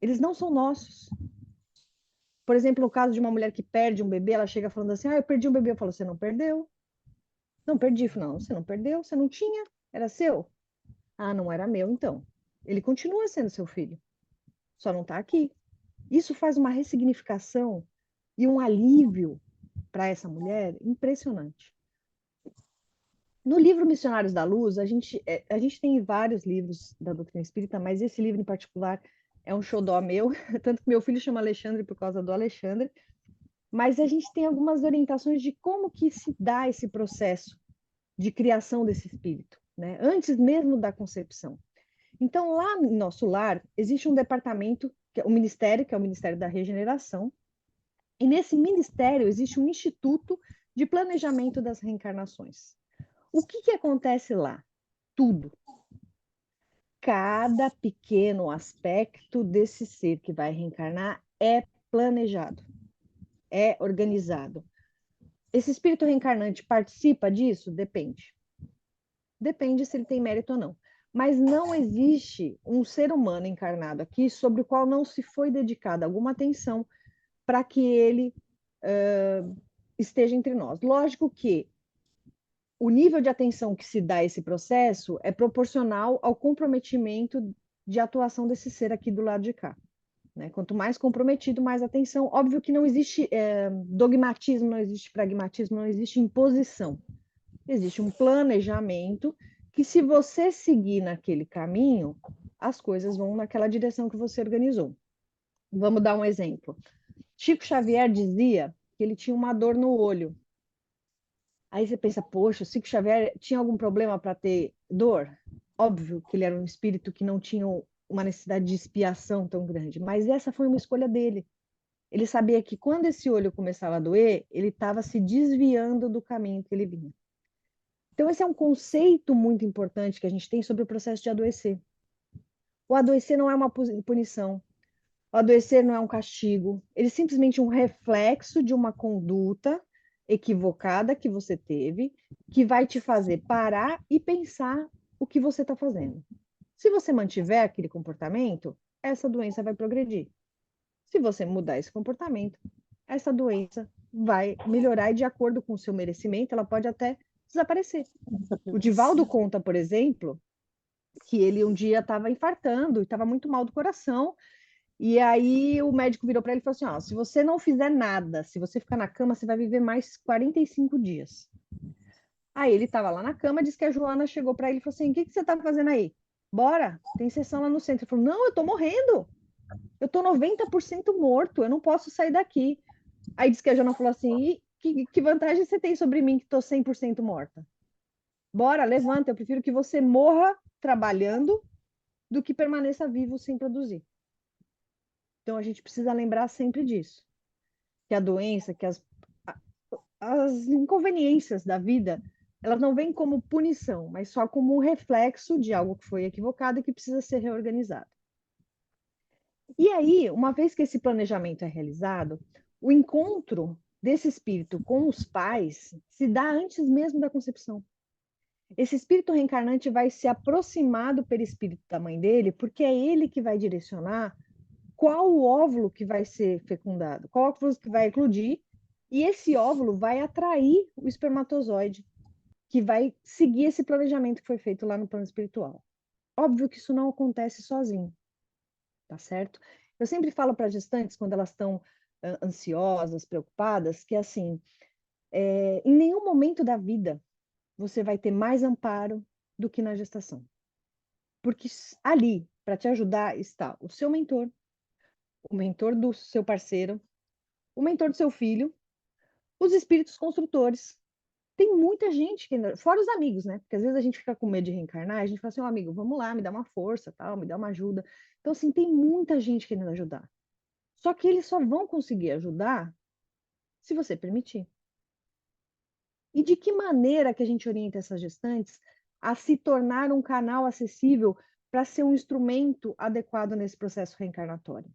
Eles não são nossos. Por exemplo, no caso de uma mulher que perde um bebê, ela chega falando assim, eu perdi um bebê. Eu falo, você não perdeu? Não, perdi. Não, você não perdeu, você não tinha, era seu. Ah, não era meu, então. Ele continua sendo seu filho, só não está aqui. Isso faz uma ressignificação e um alívio para essa mulher impressionante. No livro Missionários da Luz, a gente tem vários livros da doutrina espírita, mas esse livro em particular é um xodó meu, tanto que meu filho chama Alexandre por causa do Alexandre, mas a gente tem algumas orientações de como que se dá esse processo de criação desse espírito, né? Antes mesmo da concepção. Então, lá no nosso lar, existe um departamento, que é o Ministério, que é o Ministério da Regeneração, e nesse ministério existe um instituto de planejamento das reencarnações. O que acontece lá? Tudo. Cada pequeno aspecto desse ser que vai reencarnar é planejado, é organizado. Esse espírito reencarnante participa disso? Depende. Depende se ele tem mérito ou não. Mas não existe um ser humano encarnado aqui sobre o qual não se foi dedicada alguma atenção para que ele esteja entre nós. Lógico que o nível de atenção que se dá a esse processo é proporcional ao comprometimento de atuação desse ser aqui do lado de cá. Né? Quanto mais comprometido, mais atenção. Óbvio que não existe dogmatismo, não existe pragmatismo, não existe imposição. Existe um planejamento que, se você seguir naquele caminho, as coisas vão naquela direção que você organizou. Vamos dar um exemplo. Chico Xavier dizia que ele tinha uma dor no olho. Aí você pensa, poxa, o Chico Xavier tinha algum problema para ter dor? Óbvio que ele era um espírito que não tinha uma necessidade de expiação tão grande, mas essa foi uma escolha dele. Ele sabia que quando esse olho começava a doer, ele estava se desviando do caminho que ele vinha. Então, esse é um conceito muito importante que a gente tem sobre o processo de adoecer. O adoecer não é uma punição. O adoecer não é um castigo. Ele é simplesmente um reflexo de uma conduta equivocada que você teve, que vai te fazer parar e pensar o que você está fazendo. Se você mantiver aquele comportamento, essa doença vai progredir. Se você mudar esse comportamento, essa doença vai melhorar e, de acordo com o seu merecimento, ela pode até desaparecer. O Divaldo conta, por exemplo, que ele um dia estava infartando, estava muito mal do coração, e aí o médico virou para ele e falou assim, ó, se você não fizer nada, se você ficar na cama, você vai viver mais 45 dias. Aí ele estava lá na cama, disse que a Joana chegou para ele e falou assim, o que você está fazendo aí? Bora, tem sessão lá no centro. Ele falou, não, eu estou morrendo, eu estou 90% morto, eu não posso sair daqui. Aí disse que a Joana falou assim, e que vantagem você tem sobre mim que estou 100% morta? Bora, levanta, eu prefiro que você morra trabalhando do que permaneça vivo sem produzir. Então a gente precisa lembrar sempre disso, que a doença, que as inconveniências da vida, elas não vêm como punição, mas só como um reflexo de algo que foi equivocado e que precisa ser reorganizado. E aí, uma vez que esse planejamento é realizado, o encontro desse espírito com os pais se dá antes mesmo da concepção. Esse espírito reencarnante vai se aproximar do perispírito da mãe dele, porque é ele que vai direcionar qual o óvulo que vai ser fecundado, qual óvulo que vai eclodir, e esse óvulo vai atrair o espermatozoide, que vai seguir esse planejamento que foi feito lá no plano espiritual. Óbvio que isso não acontece sozinho, tá certo? Eu sempre falo para gestantes, quando elas estão ansiosas, preocupadas, que assim, em nenhum momento da vida você vai ter mais amparo do que na gestação. Porque ali, para te ajudar, está o seu mentor, o mentor do seu parceiro, o mentor do seu filho, os espíritos construtores. Tem muita gente que ainda, fora os amigos, né? Porque às vezes a gente fica com medo de reencarnar, a gente fala assim, ó, amigo, vamos lá, me dá uma força, tal, me dá uma ajuda. Então, assim, tem muita gente querendo ajudar. Só que eles só vão conseguir ajudar se você permitir. E de que maneira que a gente orienta essas gestantes a se tornar um canal acessível para ser um instrumento adequado nesse processo reencarnatório?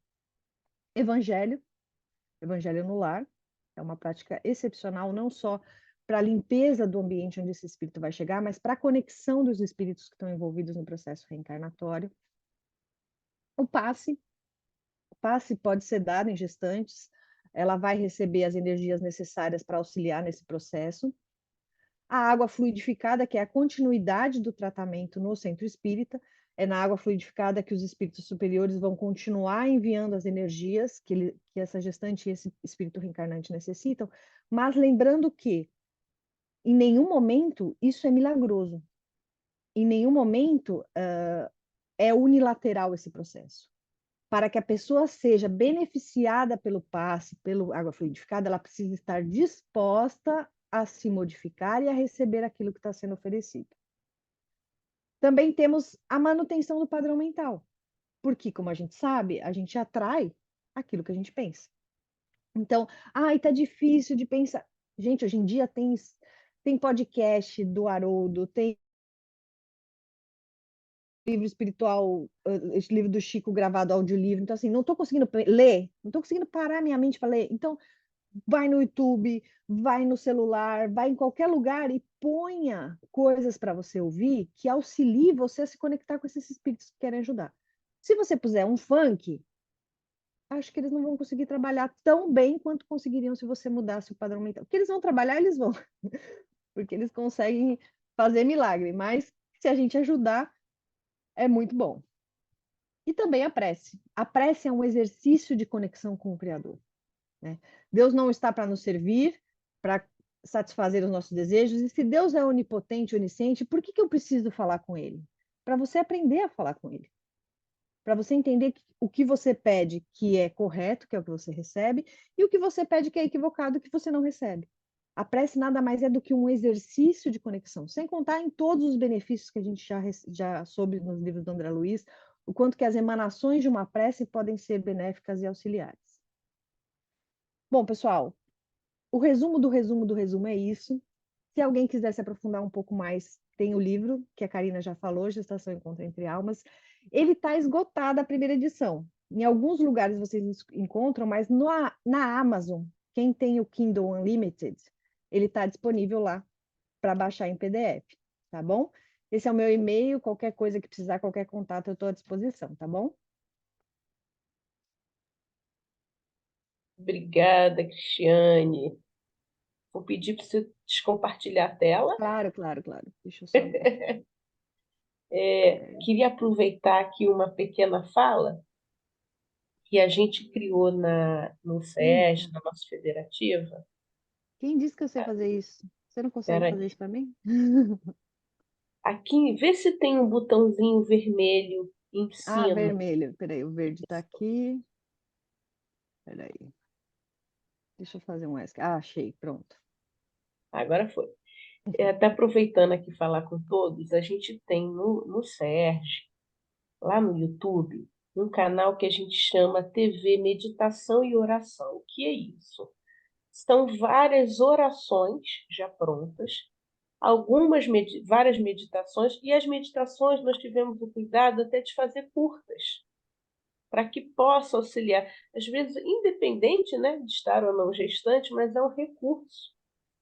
Evangelho, evangelho no lar, é uma prática excepcional, não só para a limpeza do ambiente onde esse espírito vai chegar, mas para a conexão dos espíritos que estão envolvidos no processo reencarnatório. O passe pode ser dado em gestantes, ela vai receber as energias necessárias para auxiliar nesse processo. A água fluidificada, que é a continuidade do tratamento no centro espírita, é na água fluidificada que os espíritos superiores vão continuar enviando as energias que essa gestante e esse espírito reencarnante necessitam, mas lembrando que, em nenhum momento, isso é milagroso. Em nenhum momento é unilateral esse processo. Para que a pessoa seja beneficiada pelo passe, pela água fluidificada, ela precisa estar disposta a se modificar e a receber aquilo que está sendo oferecido. Também temos a manutenção do padrão mental, porque, como a gente sabe, a gente atrai aquilo que a gente pensa. Então, ai, tá difícil de pensar. Gente, hoje em dia tem podcast do Haroldo, tem livro espiritual, esse livro do Chico gravado audiolivro. Então, assim, não estou conseguindo ler, não estou conseguindo parar minha mente para ler. Então, vai no YouTube, vai no celular, vai em qualquer lugar e ponha coisas para você ouvir que auxilie você a se conectar com esses espíritos que querem ajudar. Se você puser um funk, acho que eles não vão conseguir trabalhar tão bem quanto conseguiriam se você mudasse o padrão mental. Porque eles vão trabalhar, eles vão, porque eles conseguem fazer milagre, mas se a gente ajudar, é muito bom. E também a prece. A prece é um exercício de conexão com o Criador, né? Deus não está para nos servir, para satisfazer os nossos desejos, e se Deus é onipotente, onisciente, por que eu preciso falar com Ele? Para você aprender a falar com Ele. Para você entender que o que você pede que é correto, que é o que você recebe, e o que você pede que é equivocado, que você não recebe. A prece nada mais é do que um exercício de conexão, sem contar em todos os benefícios que a gente já soube nos livros do André Luiz, o quanto que as emanações de uma prece podem ser benéficas e auxiliares. Bom, pessoal, o resumo do resumo do resumo é isso. Se alguém quiser se aprofundar um pouco mais, tem o livro, que a Karina já falou, Gestação e Encontro entre Almas. Ele está esgotado a primeira edição. Em alguns lugares vocês encontram, mas na Amazon, quem tem o Kindle Unlimited, ele está disponível lá para baixar em PDF, tá bom? Esse é o meu e-mail, qualquer coisa que precisar, qualquer contato, eu estou à disposição, tá bom? Obrigada, Cristiane. Vou pedir para você descompartilhar a tela. Claro, claro, claro. Deixa eu só ver. Queria aproveitar aqui uma pequena fala que a gente criou no SES, Eita, na nossa federativa. quem disse que eu sei fazer isso? Você não consegue Espera fazer aí. isso para mim? Aqui, vê se tem um botãozinho vermelho em Ah, cima. vermelho. Peraí, o verde está aqui. Peraí. Deixa eu fazer um ESC. Ah, achei, pronto. Agora foi. Até aproveitando aqui falar com todos, a gente tem no SERJ, lá no YouTube, um canal que a gente chama TV Meditação e Oração. O que é isso? São várias orações já prontas, várias meditações, e as meditações nós tivemos o cuidado até de fazer curtas, para que possa auxiliar. Às vezes, independente, né, de estar ou não gestante, mas é um recurso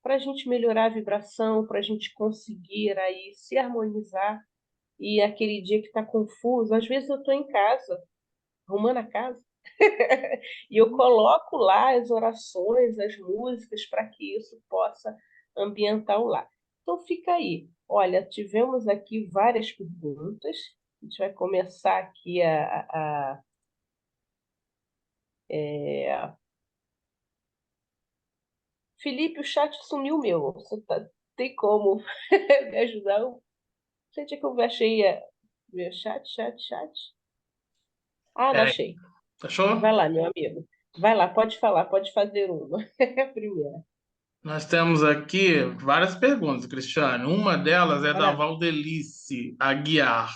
para a gente melhorar a vibração, para a gente conseguir aí se harmonizar. E aquele dia que está confuso, às vezes eu estou em casa, arrumando a casa, e eu coloco lá as orações, as músicas, para que isso possa ambientar o lar. Então fica aí. Olha, tivemos aqui várias perguntas. A gente vai começar aqui Felipe, o chat sumiu meu. Tem como me ajudar? Gente, é que eu achei meu chat. Ah, não Peraí, achei. Vai achou? lá, meu amigo. Vai lá, pode falar, pode fazer uma. Primeira. Nós temos aqui várias perguntas, Cristiane. Uma delas é da Maravilha. Valdelice Aguiar.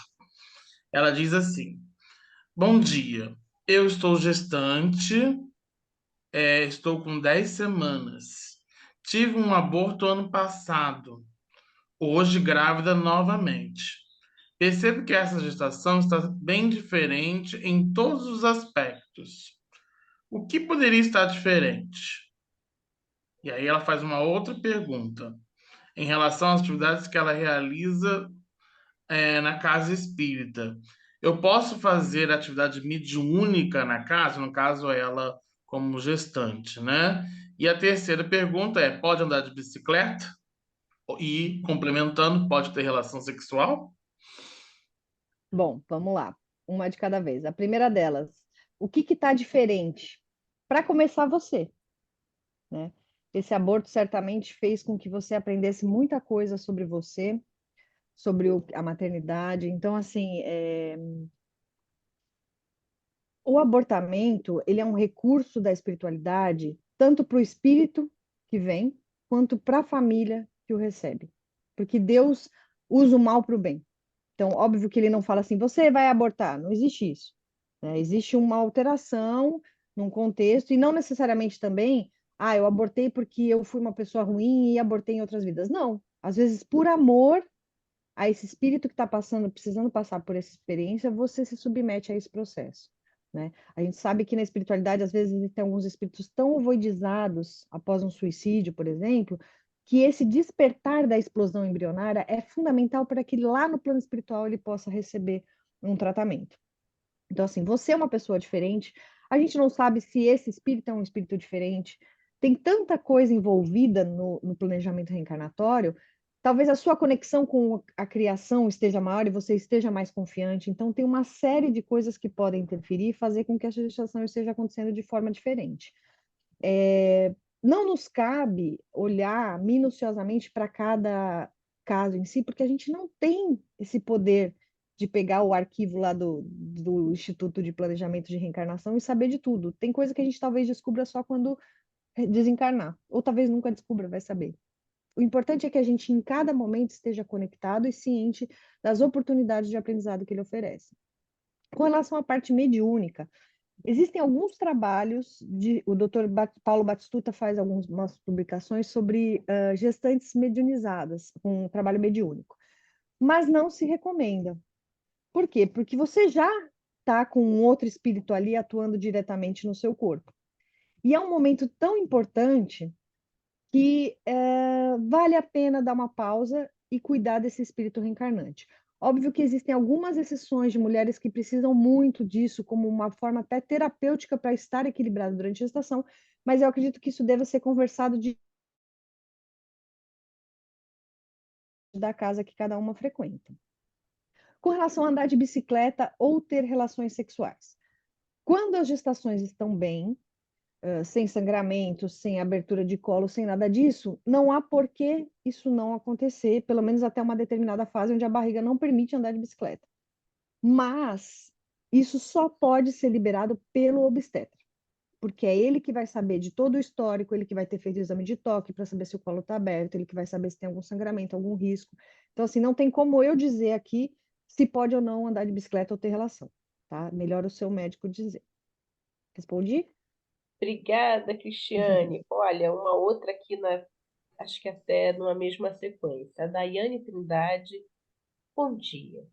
Ela diz assim: Bom dia, eu estou gestante, estou com 10 semanas. Tive um aborto ano passado, hoje grávida novamente. Percebo que essa gestação está bem diferente em todos os aspectos. O que poderia estar diferente? E aí ela faz uma outra pergunta em relação às atividades que ela realiza na casa espírita. Eu posso fazer atividade mediúnica na casa, no caso ela como gestante, né? E a terceira pergunta é: pode andar de bicicleta? E complementando, pode ter relação sexual? Bom, vamos lá. Uma de cada vez. A primeira delas, o que está diferente? Para começar, você, né? Esse aborto certamente fez com que você aprendesse muita coisa sobre você, sobre a maternidade. Então, assim, o abortamento, ele é um recurso da espiritualidade, tanto para o espírito que vem, quanto para a família que o recebe. Porque Deus usa o mal para o bem. Então, óbvio que ele não fala assim, você vai abortar, não existe isso, né? Existe uma alteração num contexto, e não necessariamente também, eu abortei porque eu fui uma pessoa ruim e abortei em outras vidas. Não, às vezes por amor a esse espírito que está passando, precisando passar por essa experiência, você se submete a esse processo, né? A gente sabe que na espiritualidade, às vezes, existem alguns espíritos tão voidizados após um suicídio, por exemplo, que esse despertar da explosão embrionária é fundamental para que lá no plano espiritual ele possa receber um tratamento. Então, assim, você é uma pessoa diferente, a gente não sabe se esse espírito é um espírito diferente, tem tanta coisa envolvida no planejamento reencarnatório, talvez a sua conexão com a criação esteja maior e você esteja mais confiante, então tem uma série de coisas que podem interferir e fazer com que a gestação esteja acontecendo de forma diferente. Não nos cabe olhar minuciosamente para cada caso em si, porque a gente não tem esse poder de pegar o arquivo lá do Instituto de Planejamento de Reencarnação e saber de tudo. Tem coisa que a gente talvez descubra só quando desencarnar, ou talvez nunca descubra, vai saber. O importante é que a gente, em cada momento, esteja conectado e ciente das oportunidades de aprendizado que ele oferece. Com relação à parte mediúnica, existem alguns trabalhos, o Dr. Paulo Batistuta faz algumas publicações sobre gestantes mediunizadas, com um trabalho mediúnico, mas não se recomenda. Por quê? Porque você já está com um outro espírito ali atuando diretamente no seu corpo. E é um momento tão importante que vale a pena dar uma pausa e cuidar desse espírito reencarnante. Óbvio que existem algumas exceções de mulheres que precisam muito disso como uma forma até terapêutica para estar equilibrado durante a gestação, mas eu acredito que isso deva ser conversado da casa que cada uma frequenta. Com relação a andar de bicicleta ou ter relações sexuais. Quando as gestações estão bem, sem sangramento, sem abertura de colo, sem nada disso, não há por que isso não acontecer, pelo menos até uma determinada fase onde a barriga não permite andar de bicicleta. Mas isso só pode ser liberado pelo obstetra, porque é ele que vai saber de todo o histórico, ele que vai ter feito o exame de toque para saber se o colo está aberto, ele que vai saber se tem algum sangramento, algum risco. Então, assim, não tem como eu dizer aqui se pode ou não andar de bicicleta ou ter relação, tá? Melhor o seu médico dizer. Respondi? Obrigada, Cristiane. Olha, uma outra aqui, acho que até numa mesma sequência. A Daiane Trindade, bom dia.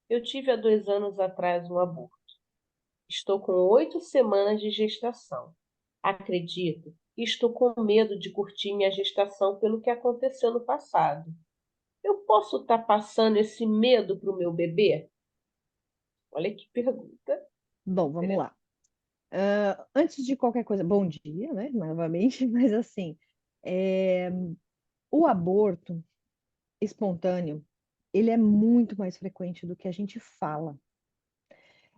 Eu tive há 2 anos atrás um aborto. Estou com 8 semanas de gestação. Acredito que estou com medo de curtir minha gestação pelo que aconteceu no passado. Eu posso estar passando esse medo para o meu bebê? Olha que pergunta. Bom, vamos lá. Antes de qualquer coisa, bom dia, né? Novamente, mas assim, é, o aborto espontâneo, ele é muito mais frequente do que a gente fala.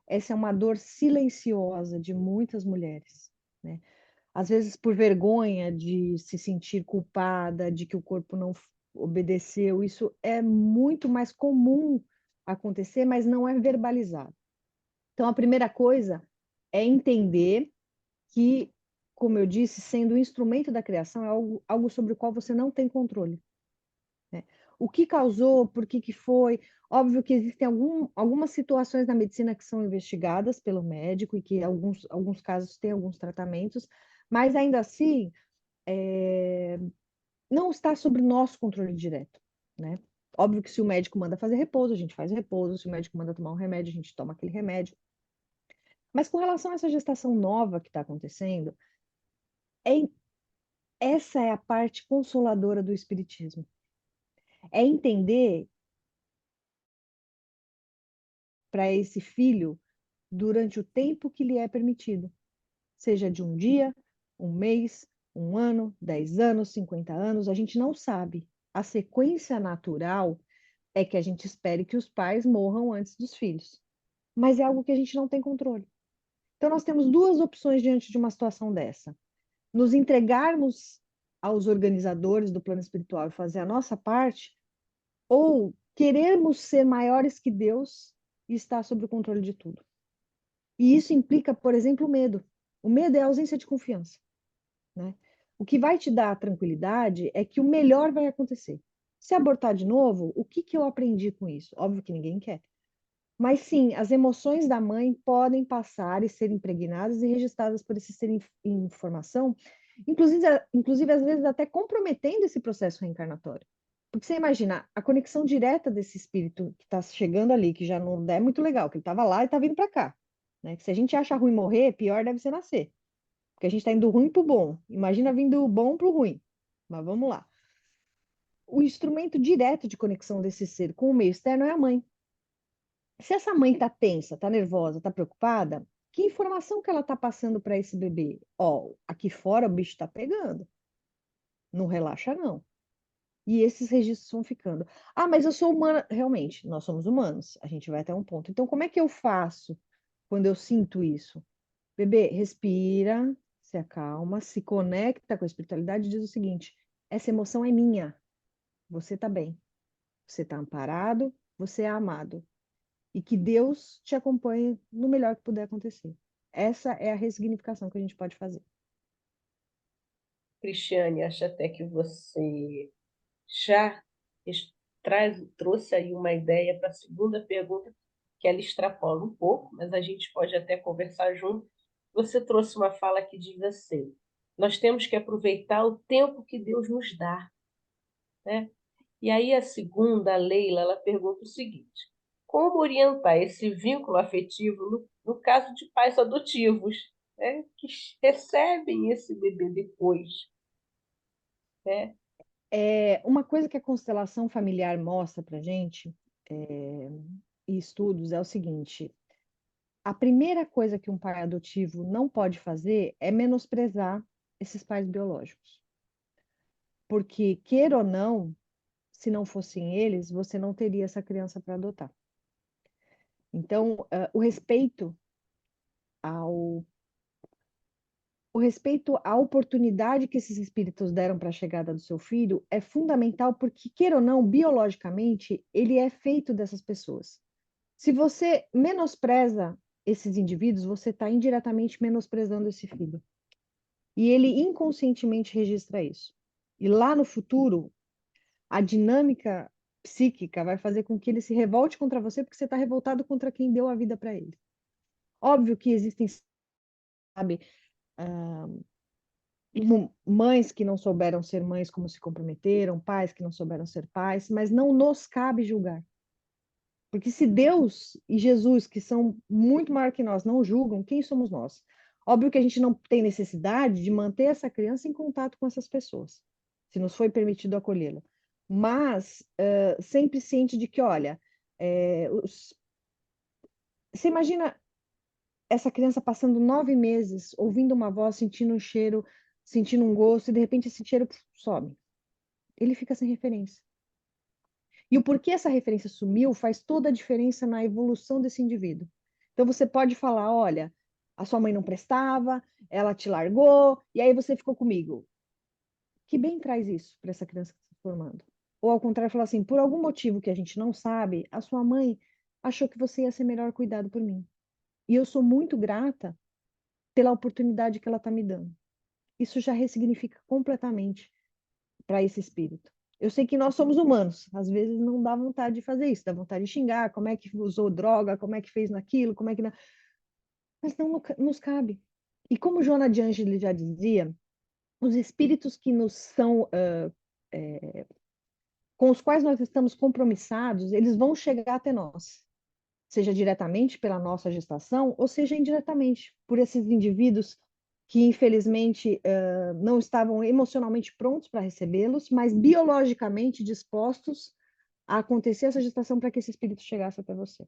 Essa é uma dor silenciosa de muitas mulheres, né? Às vezes por vergonha de se sentir culpada, de que o corpo não obedeceu, isso é muito mais comum acontecer, mas não é verbalizado. Então, a primeira coisa é entender que, como eu disse, sendo o instrumento da criação, é algo sobre o qual você não tem controle, né? O que causou, por que foi? Óbvio que existem algumas situações na medicina que são investigadas pelo médico e que alguns casos têm alguns tratamentos, mas ainda assim, não está sob nosso controle direto, né? Óbvio que se o médico manda fazer repouso, a gente faz repouso, se o médico manda tomar um remédio, a gente toma aquele remédio. Mas com relação a essa gestação nova que está acontecendo, é, essa é a parte consoladora do Espiritismo. É entender para esse filho durante o tempo que lhe é permitido, seja de um dia, um mês, um ano, 10 anos, 50 anos, a gente não sabe. A sequência natural é que a gente espere que os pais morram antes dos filhos, mas é algo que a gente não tem controle. Então, nós temos duas opções diante de uma situação dessa: nos entregarmos aos organizadores do plano espiritual e fazer a nossa parte, ou querermos ser maiores que Deus e estar sob o controle de tudo. E isso implica, por exemplo, o medo. O medo é a ausência de confiança, né? O que vai te dar tranquilidade é que o melhor vai acontecer. Se abortar de novo, o que que eu aprendi com isso? Óbvio que ninguém quer. Mas sim, as emoções da mãe podem passar e ser impregnadas e registradas por esse ser em informação, inclusive às vezes até comprometendo esse processo reencarnatório. Porque você imagina, a conexão direta desse espírito que está chegando ali, que já não é muito legal, que ele estava lá e está vindo para cá, né? Que se a gente acha ruim morrer, pior deve ser nascer. Porque a gente está indo do ruim para o bom. Imagina vindo do bom para o ruim. Mas vamos lá. O instrumento direto de conexão desse ser com o meio externo é a mãe. Se essa mãe está tensa, está nervosa, está preocupada, que informação que ela está passando para esse bebê? Ó, aqui fora o bicho está pegando. Não relaxa, não. E esses registros vão ficando. Ah, mas eu sou humana. Realmente, nós somos humanos. A gente vai até um ponto. Então, como é que eu faço quando eu sinto isso? Bebê, respira, se acalma, se conecta com a espiritualidade e diz o seguinte: essa emoção é minha. Você está bem. Você está amparado, você é amado. E que Deus te acompanhe no melhor que puder acontecer. Essa é a ressignificação que a gente pode fazer. Cristiane, acho até que você já trouxe aí uma ideia para a segunda pergunta, que ela extrapola um pouco, mas a gente pode até conversar junto. Você trouxe uma fala que diz assim: nós temos que aproveitar o tempo que Deus nos dá, né? E aí a segunda, a Leila, ela pergunta o seguinte: como orientar esse vínculo afetivo no caso de pais adotivos, né, que recebem esse bebê depois, né? Uma coisa que a constelação familiar mostra para gente, e estudos, é o seguinte: a primeira coisa que um pai adotivo não pode fazer é menosprezar esses pais biológicos. Porque, queira ou não, se não fossem eles, você não teria essa criança para adotar. Então, ao o respeito à oportunidade que esses espíritos deram para a chegada do seu filho é fundamental, porque, queira ou não, biologicamente, ele é feito dessas pessoas. Se você menospreza esses indivíduos, você está indiretamente menosprezando esse filho. E ele inconscientemente registra isso. E lá no futuro, a dinâmica psíquica vai fazer com que ele se revolte contra você, porque você está revoltado contra quem deu a vida para ele. Óbvio que existem, sabe, mães que não souberam ser mães como se comprometeram, pais que não souberam ser pais, mas não nos cabe julgar. Porque se Deus e Jesus, que são muito maior que nós, não julgam, quem somos nós? Óbvio que a gente não tem necessidade de manter essa criança em contato com essas pessoas, se nos foi permitido acolhê-la. Mas sempre ciente de que, olha, você imagina essa criança passando 9 meses, ouvindo uma voz, sentindo um cheiro, sentindo um gosto, e de repente esse cheiro some. Ele fica sem referência. E o porquê essa referência sumiu faz toda a diferença na evolução desse indivíduo. Então você pode falar, olha, a sua mãe não prestava, ela te largou, e aí você ficou comigo. Que bem traz isso para essa criança que está se formando? Ou ao contrário, falar assim, por algum motivo que a gente não sabe, a sua mãe achou que você ia ser melhor cuidado por mim. E eu sou muito grata pela oportunidade que ela está me dando. Isso já ressignifica completamente para esse espírito. Eu sei que nós somos humanos, às vezes não dá vontade de fazer isso, dá vontade de xingar, como é que usou droga, como é que fez naquilo, como é que não... Mas não nos cabe. E como Joana de Ângeles já dizia, os espíritos que nos são, com os quais nós estamos compromissados, eles vão chegar até nós, seja diretamente pela nossa gestação, ou seja indiretamente por esses indivíduos que infelizmente não estavam emocionalmente prontos para recebê-los, mas biologicamente dispostos a acontecer essa gestação para que esse espírito chegasse até você.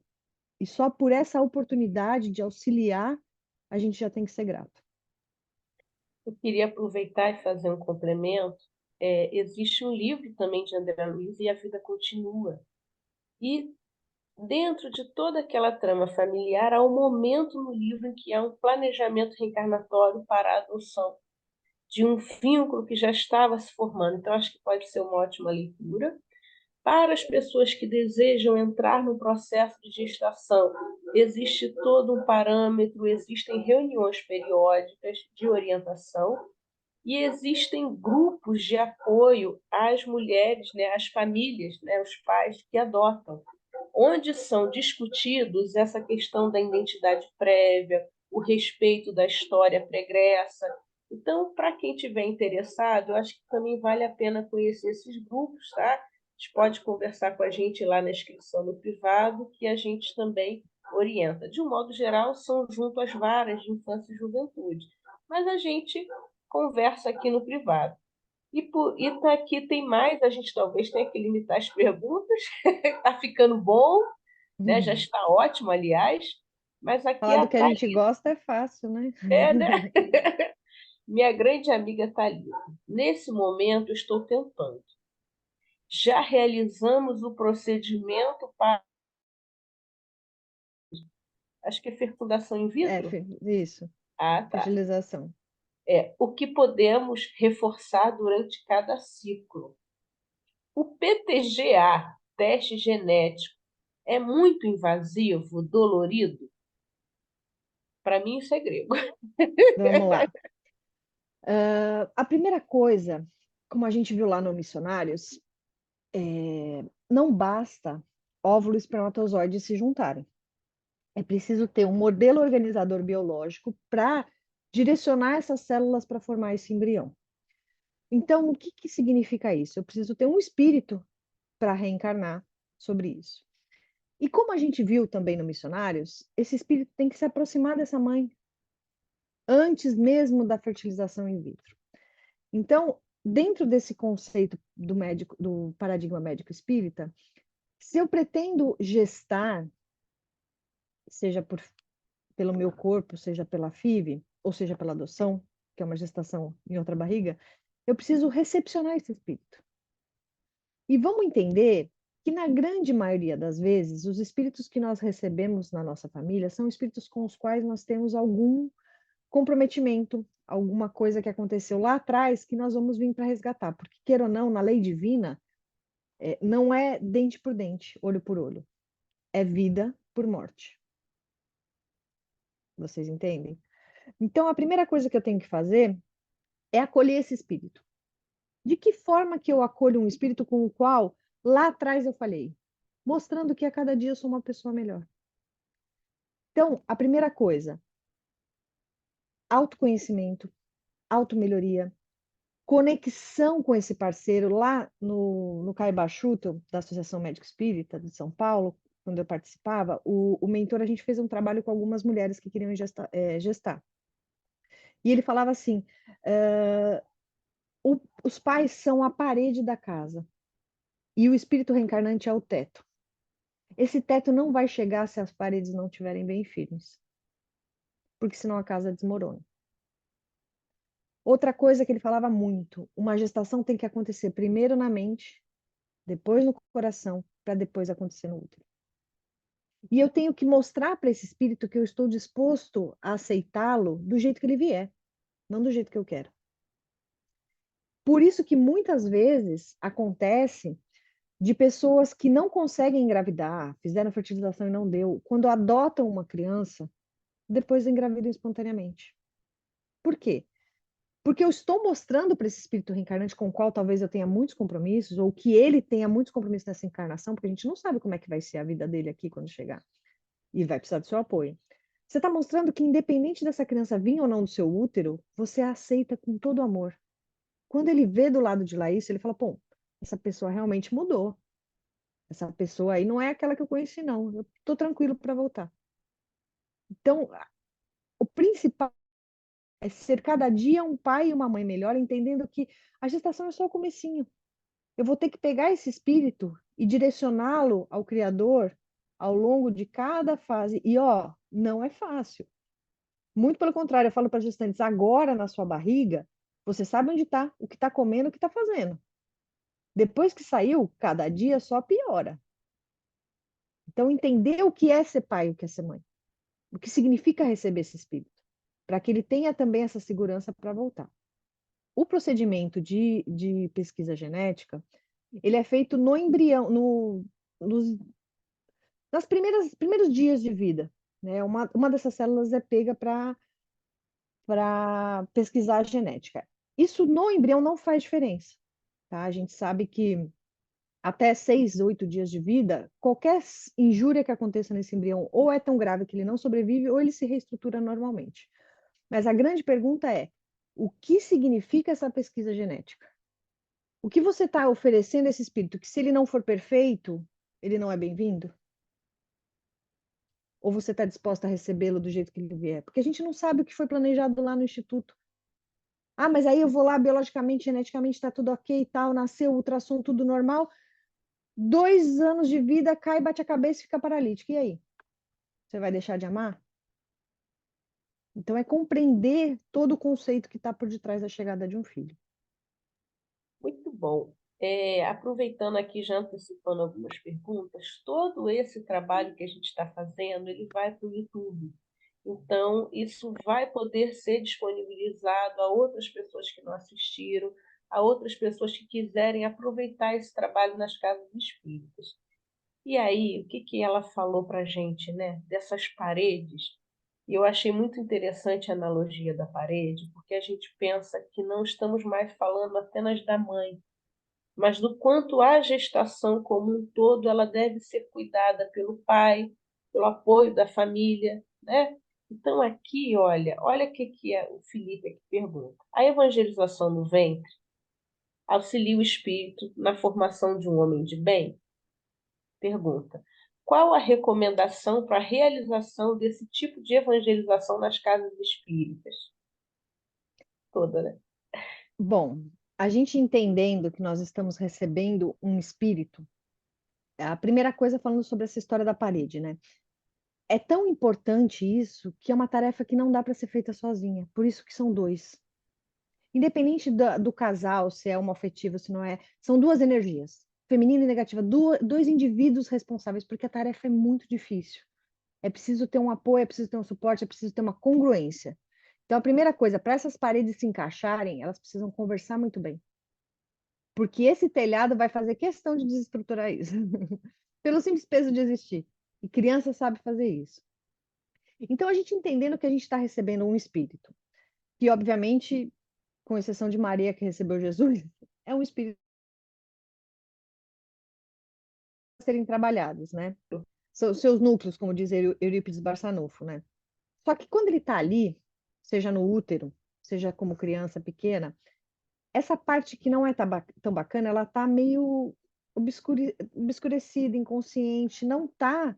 E só por essa oportunidade de auxiliar, a gente já tem que ser grato. Eu queria aproveitar e fazer um complemento. Existe um livro também de André Luiz, E a Vida Continua. E dentro de toda aquela trama familiar, há um momento no livro em que há um planejamento reencarnatório para a adoção de um vínculo que já estava se formando. Então, acho que pode ser uma ótima leitura. Para as pessoas que desejam entrar no processo de gestação, existe todo um parâmetro, existem reuniões periódicas de orientação e existem grupos de apoio às mulheres, né, às famílias, né, os pais que adotam, onde são discutidos essa questão da identidade prévia, o respeito da história pregressa. Então, para quem tiver interessado, eu acho que também vale a pena conhecer esses grupos, tá? A gente pode conversar com a gente lá na inscrição no privado, que a gente também orienta. De um modo geral, são junto às varas de infância e juventude, mas a gente conversa aqui no privado. E tá aqui tem mais, a gente talvez tenha que limitar as perguntas, está ficando bom, né? Já está ótimo, aliás, mas aqui Falar a do que a gente Thalita, gosta é fácil, né? né? Minha grande amiga Thalita, nesse momento estou tentando. Já realizamos o procedimento para, acho que é fecundação in vitro? Isso, Ah, tá. fertilização. O que podemos reforçar durante cada ciclo. O PTGA, teste genético, é muito invasivo, dolorido? Para mim, isso é grego. Vamos lá. A primeira coisa, como a gente viu lá no Missionários, não basta óvulo e espermatozoide se juntarem. É preciso ter um modelo organizador biológico para direcionar essas células para formar esse embrião. Então, o que que significa isso? Eu preciso ter um espírito para reencarnar sobre isso. E como a gente viu também no Missionários, esse espírito tem que se aproximar dessa mãe antes mesmo da fertilização in vitro. Então, dentro desse conceito do paradigma médico espírita, se eu pretendo gestar, seja pelo meu corpo, seja pela FIV, ou seja pela adoção, que é uma gestação em outra barriga, eu preciso recepcionar esse espírito. E vamos entender que, na grande maioria das vezes, os espíritos que nós recebemos na nossa família são espíritos com os quais nós temos algum comprometimento, alguma coisa que aconteceu lá atrás que nós vamos vir para resgatar. Porque, queira ou não, na lei divina, não é dente por dente, olho por olho. É vida por morte. Vocês entendem? Então, a primeira coisa que eu tenho que fazer é acolher esse espírito. De que forma que eu acolho um espírito com o qual lá atrás eu falhei? Mostrando que a cada dia eu sou uma pessoa melhor. Então, a primeira coisa, autoconhecimento, automelhoria, conexão com esse parceiro. Lá no Caiba Chuto, da Associação Médico Espírita de São Paulo, quando eu participava, o mentor, a gente fez um trabalho com algumas mulheres que queriam gestar. E ele falava assim, os pais são a parede da casa e o espírito reencarnante é o teto. Esse teto não vai chegar se as paredes não estiverem bem firmes, porque senão a casa desmorona. Outra coisa que ele falava muito, uma gestação tem que acontecer primeiro na mente, depois no coração, para depois acontecer no útero. E eu tenho que mostrar para esse espírito que eu estou disposto a aceitá-lo do jeito que ele vier, não do jeito que eu quero. Por isso que muitas vezes acontece de pessoas que não conseguem engravidar, fizeram fertilização e não deu, quando adotam uma criança, depois engravidam espontaneamente. Por quê? Porque eu estou mostrando para esse espírito reencarnante com o qual talvez eu tenha muitos compromissos, ou que ele tenha muitos compromissos nessa encarnação, porque a gente não sabe como é que vai ser a vida dele aqui quando chegar. E vai precisar do seu apoio. Você está mostrando que, independente dessa criança vir ou não do seu útero, você a aceita com todo amor. Quando ele vê do lado de lá isso, ele fala, pô, essa pessoa realmente mudou. Essa pessoa aí não é aquela que eu conheci, não. Eu estou tranquilo para voltar. Então, o principal é ser cada dia um pai e uma mãe melhor, entendendo que a gestação é só o comecinho. Eu vou ter que pegar esse espírito e direcioná-lo ao Criador ao longo de cada fase. E, ó, não é fácil. Muito pelo contrário, eu falo para gestantes, agora na sua barriga, você sabe onde está, o que está comendo, o que está fazendo. Depois que saiu, cada dia só piora. Então, entender o que é ser pai e o que é ser mãe. O que significa receber esse espírito. Para que ele tenha também essa segurança para voltar. O procedimento de pesquisa genética, ele é feito no embrião, nas primeiros dias de vida. Né? Uma dessas células é pega para pesquisar a genética. Isso no embrião não faz diferença. Tá? A gente sabe que até 6, 8 dias de vida, qualquer injúria que aconteça nesse embrião ou é tão grave que ele não sobrevive ou ele se reestrutura normalmente. Mas a grande pergunta é, o que significa essa pesquisa genética? O que você está oferecendo a esse espírito? Que se ele não for perfeito, ele não é bem-vindo? Ou você está disposta a recebê-lo do jeito que ele vier? Porque a gente não sabe o que foi planejado lá no instituto. Ah, mas aí eu vou lá, biologicamente, geneticamente está tudo ok e tal, nasceu, ultrassom, tudo normal. 2 anos de vida, cai, bate a cabeça e fica paralítico. E aí? Você vai deixar de amar? Então é compreender todo o conceito que está por detrás da chegada de um filho. Muito bom. Aproveitando aqui, já antecipando algumas perguntas, todo esse trabalho que a gente está fazendo, ele vai para o YouTube. Então, isso vai poder ser disponibilizado a outras pessoas que não assistiram, a outras pessoas que quiserem aproveitar esse trabalho nas casas espíritas. E aí, o que que ela falou para a gente, né? Dessas paredes. E eu achei muito interessante a analogia da parede, porque a gente pensa que não estamos mais falando apenas da mãe, mas do quanto a gestação como um todo ela deve ser cuidada pelo pai, pelo apoio da família, né? Então aqui, olha o que é o Felipe aqui pergunta. A evangelização no ventre auxilia o espírito na formação de um homem de bem? Pergunta. Qual a recomendação para a realização desse tipo de evangelização nas casas espíritas? Toda, né? Bom, a gente entendendo que nós estamos recebendo um espírito, a primeira coisa falando sobre essa história da parede, né? É tão importante isso que é uma tarefa que não dá para ser feita sozinha. Por isso que são dois. Independente do casal, se é homoafetivo, se não é, são duas energias. feminina e negativa, dois indivíduos responsáveis, porque a tarefa é muito difícil. É preciso ter um apoio, é preciso ter um suporte, é preciso ter uma congruência. Então, a primeira coisa, para essas paredes se encaixarem, elas precisam conversar muito bem. Porque esse telhado vai fazer questão de desestruturar isso. Pelo simples peso de existir. E criança sabe fazer isso. Então, a gente entendendo que a gente está recebendo um espírito, que obviamente, com exceção de Maria que recebeu Jesus, é um espírito a serem trabalhados, né? São seus núcleos, como diz Eurípides Barçanufo, né? Só que quando ele está ali, seja no útero, seja como criança pequena, essa parte que não é tão bacana, ela está meio obscurecida, inconsciente, não está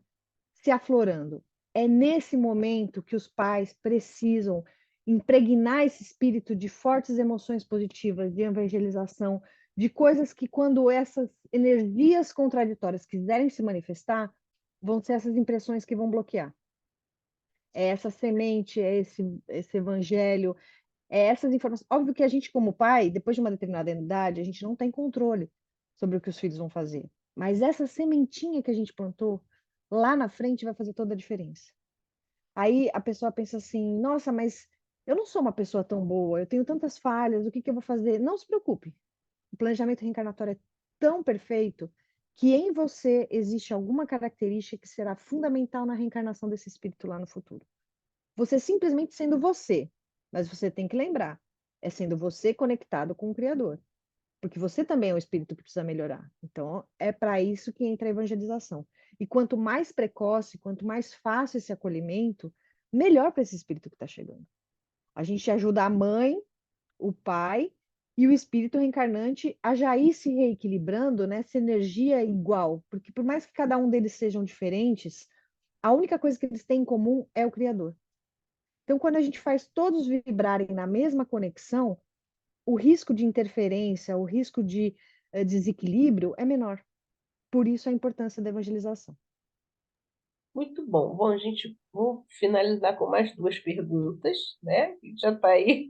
se aflorando. É nesse momento que os pais precisam impregnar esse espírito de fortes emoções positivas, de evangelização, de coisas que, quando essas energias contraditórias quiserem se manifestar, vão ser essas impressões que vão bloquear. É essa semente, é esse evangelho, é essas informações. Óbvio que a gente, como pai, depois de uma determinada idade, a gente não tem controle sobre o que os filhos vão fazer. Mas essa sementinha que a gente plantou, lá na frente vai fazer toda a diferença. Aí a pessoa pensa assim: nossa, mas eu não sou uma pessoa tão boa, eu tenho tantas falhas, o que que eu vou fazer? Não se preocupe. O planejamento reencarnatório é tão perfeito que em você existe alguma característica que será fundamental na reencarnação desse espírito lá no futuro. Você simplesmente sendo você, mas você tem que lembrar, é sendo você conectado com o Criador, porque você também é um espírito que precisa melhorar. Então, é para isso que entra a evangelização. E quanto mais precoce, quanto mais fácil esse acolhimento, melhor para esse espírito que está chegando. A gente ajuda a mãe, o pai e o espírito reencarnante a já ir se reequilibrando nessa energia igual, porque por mais que cada um deles sejam diferentes, a única coisa que eles têm em comum é o Criador. Então, quando a gente faz todos vibrarem na mesma conexão, o risco de interferência, o risco de desequilíbrio é menor. Por isso a importância da evangelização. Muito bom. Bom, a gente vou finalizar com mais duas perguntas, né? Já está aí.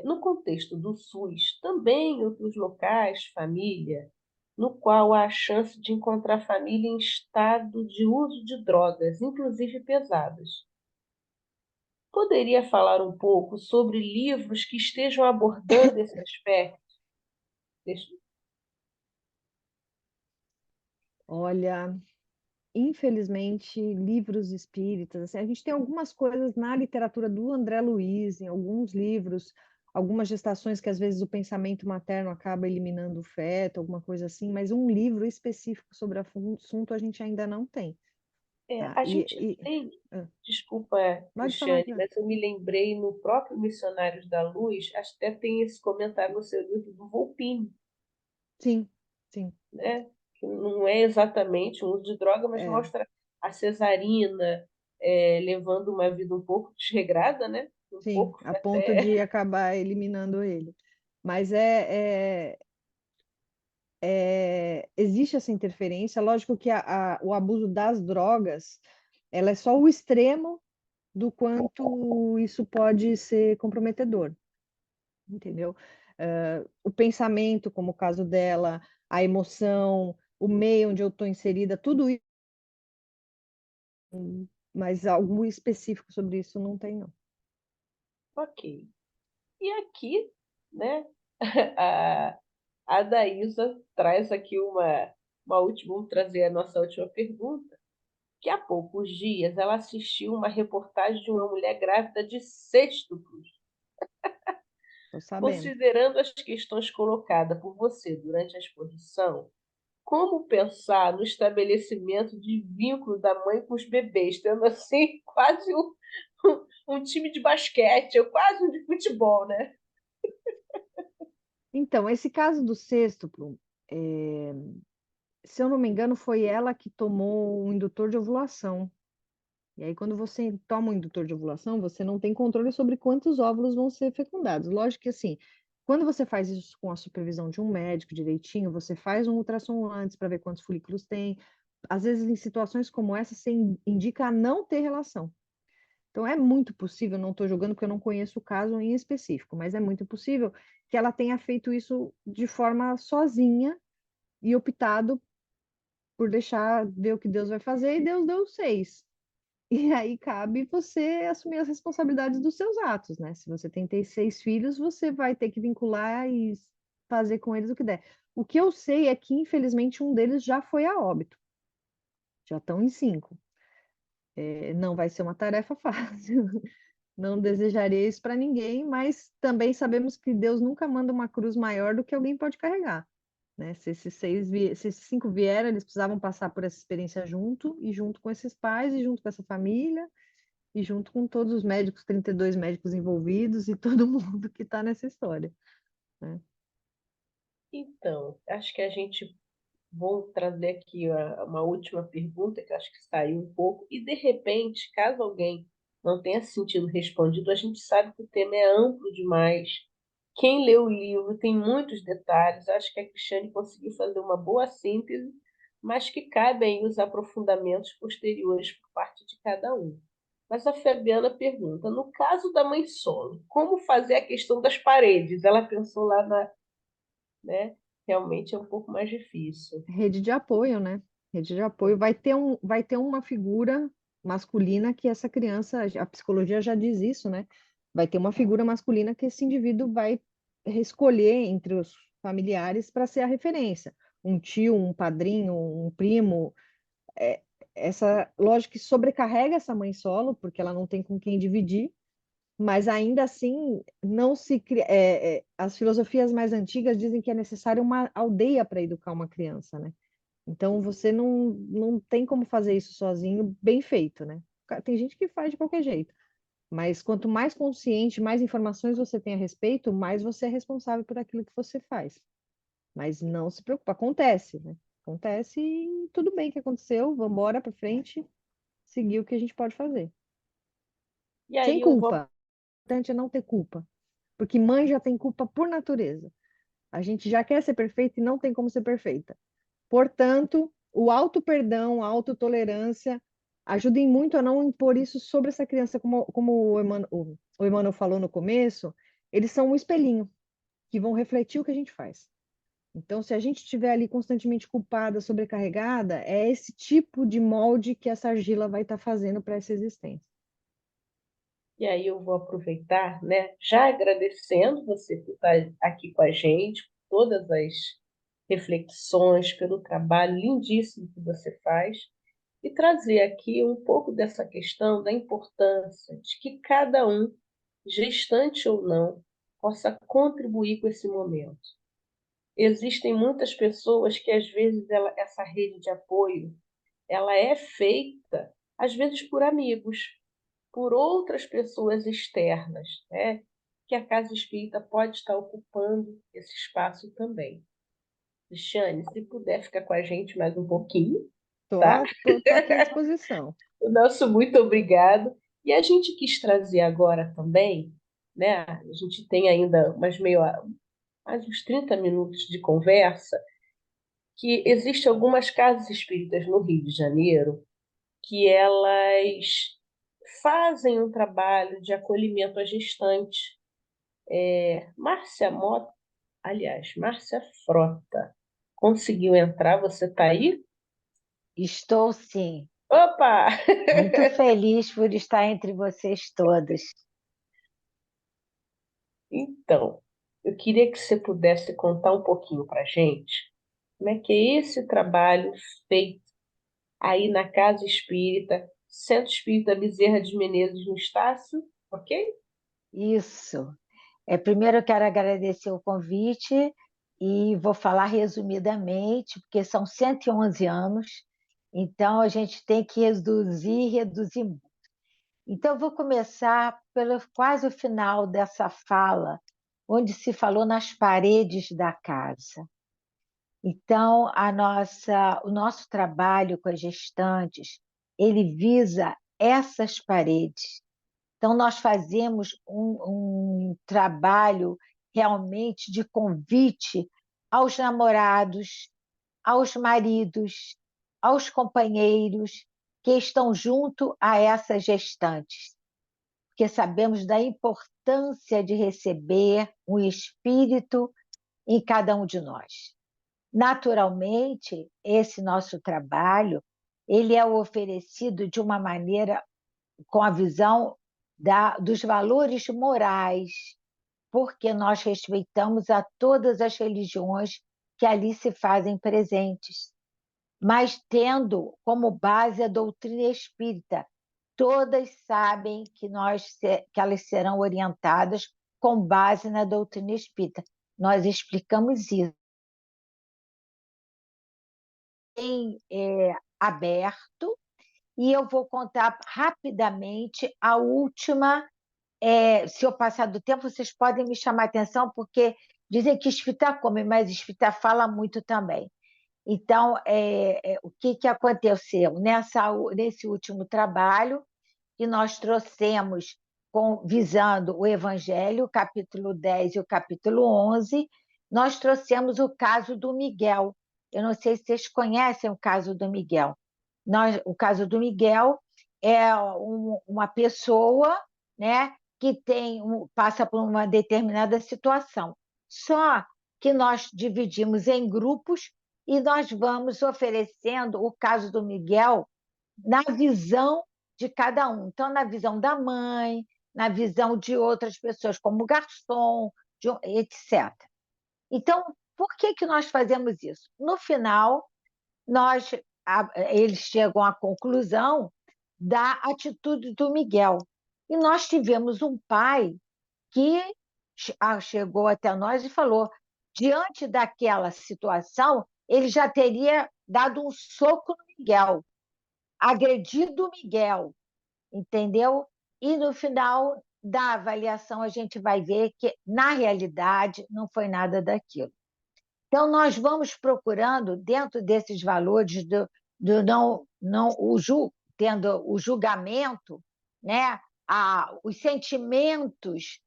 No contexto do SUS, também em outros locais, família, no qual há a chance de encontrar família em estado de uso de drogas, inclusive pesadas. Poderia falar um pouco sobre livros que estejam abordando esse aspecto? Deixa- Olha, infelizmente, livros espíritas, assim, a gente tem algumas coisas na literatura do André Luiz, em alguns livros, algumas gestações que às vezes o pensamento materno acaba eliminando o feto, alguma coisa assim, mas um livro específico sobre o assunto a gente ainda não tem, tá? A gente tem, Ah, desculpa, pode falar, Cristiane, mas eu me lembrei no próprio Missionários da Luz, acho que até tem esse comentário no seu livro do Volpini, sim, sim, né? Que não é exatamente um uso de droga, mas é, mostra a cesarina levando uma vida um pouco desregrada, né? Um sim, pouco a ponto até. de acabar eliminando ele. Mas existe essa interferência, lógico que o abuso das drogas, ela é só o extremo do quanto isso pode ser comprometedor, entendeu? O pensamento, como o caso dela, a emoção, o meio onde eu estou inserida, tudo isso, mas algo específico sobre isso não tem, não. Ok. E aqui, né, a, a Daísa traz aqui uma última, vamos trazer a nossa última pergunta, que há poucos dias ela assistiu uma reportagem de uma mulher grávida de sextuplos. Estou sabendo. Considerando as questões colocadas por você durante a exposição, como pensar no estabelecimento de vínculo da mãe com os bebês, tendo assim quase um time de basquete, ou quase um de futebol, né? Então, esse caso do sextuplo, é, se eu não me engano, foi ela que tomou um indutor de ovulação. E aí, quando você toma um indutor de ovulação, você não tem controle sobre quantos óvulos vão ser fecundados. Lógico que, assim, quando você faz isso com a supervisão de um médico direitinho, você faz um ultrassom antes para ver quantos folículos tem. Às vezes, em situações como essa, você indica a não ter relação. Então, é muito possível, não estou julgando porque eu não conheço o caso em específico, mas é muito possível que ela tenha feito isso de forma sozinha e optado por deixar ver o que Deus vai fazer, e Deus deu 6. E aí cabe você assumir as responsabilidades dos seus atos, né? Se você tem 6 filhos, você vai ter que vincular e fazer com eles o que der. O que eu sei é que, infelizmente, um deles já foi a óbito. Já estão em 5. Não vai ser uma tarefa fácil. Não desejaria isso para ninguém, mas também sabemos que Deus nunca manda uma cruz maior do que alguém pode carregar, né? Se esses 5 vieram, eles precisavam passar por essa experiência junto, e junto com esses pais, e junto com essa família, e junto com todos os médicos, 32 médicos envolvidos e todo mundo que está nessa história, né? Então, acho que a gente vou trazer aqui uma última pergunta, que acho que saiu um pouco, e de repente, caso alguém não tenha se sentido respondido, a gente sabe que o tema é amplo demais. Quem lê o livro tem muitos detalhes, acho que a Cristiane conseguiu fazer uma boa síntese, mas que cabem os aprofundamentos posteriores por parte de cada um. Mas a Fabiana pergunta: no caso da mãe solo, como fazer a questão das paredes? Ela pensou lá né? Realmente é um pouco mais difícil. Rede de apoio, né? Rede de apoio. Vai ter uma figura masculina que essa criança, a psicologia já diz isso, né? Vai ter uma figura masculina que esse indivíduo vai escolher entre os familiares para ser a referência. Um tio, um padrinho, um primo. É, essa lógica que sobrecarrega essa mãe solo, porque ela não tem com quem dividir, mas ainda assim não se cria. As filosofias mais antigas dizem que é necessário uma aldeia para educar uma criança, né? Então você não tem como fazer isso sozinho, bem feito, né? Tem gente que faz de qualquer jeito, mas quanto mais consciente, mais informações você tem a respeito, mais você é responsável por aquilo que você faz. Mas não se preocupe, acontece, né? Acontece e tudo bem que aconteceu, vamos embora para frente, seguir o que a gente pode fazer. E Sem aí eu vou. culpa. O importante é não ter culpa, porque mãe já tem culpa por natureza. A gente já quer ser perfeita e não tem como ser perfeita. Portanto, o auto-perdão, a autotolerância ajudem muito a não impor isso sobre essa criança, como o Emmanuel falou no começo, eles são um espelhinho que vão refletir o que a gente faz. Então, se a gente estiver ali constantemente culpada, sobrecarregada, é esse tipo de molde que essa argila vai estar fazendo para essa existência. E aí eu vou aproveitar, né? Já agradecendo você por estar aqui com a gente, por todas as reflexões, pelo trabalho lindíssimo que você faz, e trazer aqui um pouco dessa questão da importância de que cada um, gestante ou não, possa contribuir com esse momento. Existem muitas pessoas que às vezes essa rede de apoio, ela é feita às vezes por amigos, por outras pessoas externas, né? Que a casa espírita pode estar ocupando esse espaço também. Cristiane, se puder ficar com a gente mais um pouquinho, tá? Tô aqui à disposição. O nosso muito obrigado. E a gente quis trazer agora também, né? A gente tem ainda mais uns 30 minutos de conversa, que existem algumas casas espíritas no Rio de Janeiro que elas fazem um trabalho de acolhimento à gestante. Márcia Mota, aliás, Márcia Frota, conseguiu entrar? Você está aí? Estou sim, Opa! muito feliz por estar entre vocês todos. Então, eu queria que você pudesse contar um pouquinho para a gente como é que é esse trabalho feito aí na Casa Espírita, Centro Espírita Bezerra de Menezes no Estácio, ok? Isso. Primeiro eu quero agradecer o convite e vou falar resumidamente, porque são 111 anos, então a gente tem que reduzir, reduzir muito. Então eu vou começar pelo quase o final dessa fala, onde se falou nas paredes da casa. Então, o nosso trabalho com as gestantes, ele visa essas paredes. Então, nós fazemos um trabalho realmente de convite aos namorados, aos maridos, aos companheiros que estão junto a essas gestantes. porque sabemos da importância de receber um espírito em cada um de nós. Naturalmente, esse nosso trabalho, ele é oferecido de uma maneira com a visão dos valores morais, porque nós respeitamos a todas as religiões que ali se fazem presentes, mas tendo como base a doutrina espírita. Todas sabem que elas serão orientadas com base na doutrina espírita. Nós explicamos isso em aberto, e eu vou contar rapidamente a última. Se eu passar do tempo, vocês podem me chamar a atenção, porque dizem que espírita come, mas espírita fala muito também. Então, o que aconteceu? Nesse último trabalho, que nós trouxemos visando o Evangelho, o capítulo 10 e o capítulo 11, nós trouxemos o caso do Miguel. Eu não sei se vocês conhecem o caso do Miguel. O caso do Miguel é uma pessoa, né, que passa por uma determinada situação. Só que nós dividimos em grupos e nós vamos oferecendo o caso do Miguel na visão de cada um. Então, na visão da mãe, na visão de outras pessoas, como garçom, etc. Então, por que nós fazemos isso? No final, eles chegam à conclusão da atitude do Miguel. E nós tivemos um pai que chegou até nós e falou: diante daquela situação, ele já teria dado um soco no Miguel, agredido o Miguel, entendeu? E no final da avaliação a gente vai ver que, na realidade, não foi nada daquilo. Então, nós vamos procurando, dentro desses valores, tendo o julgamento, né? Os sentimentos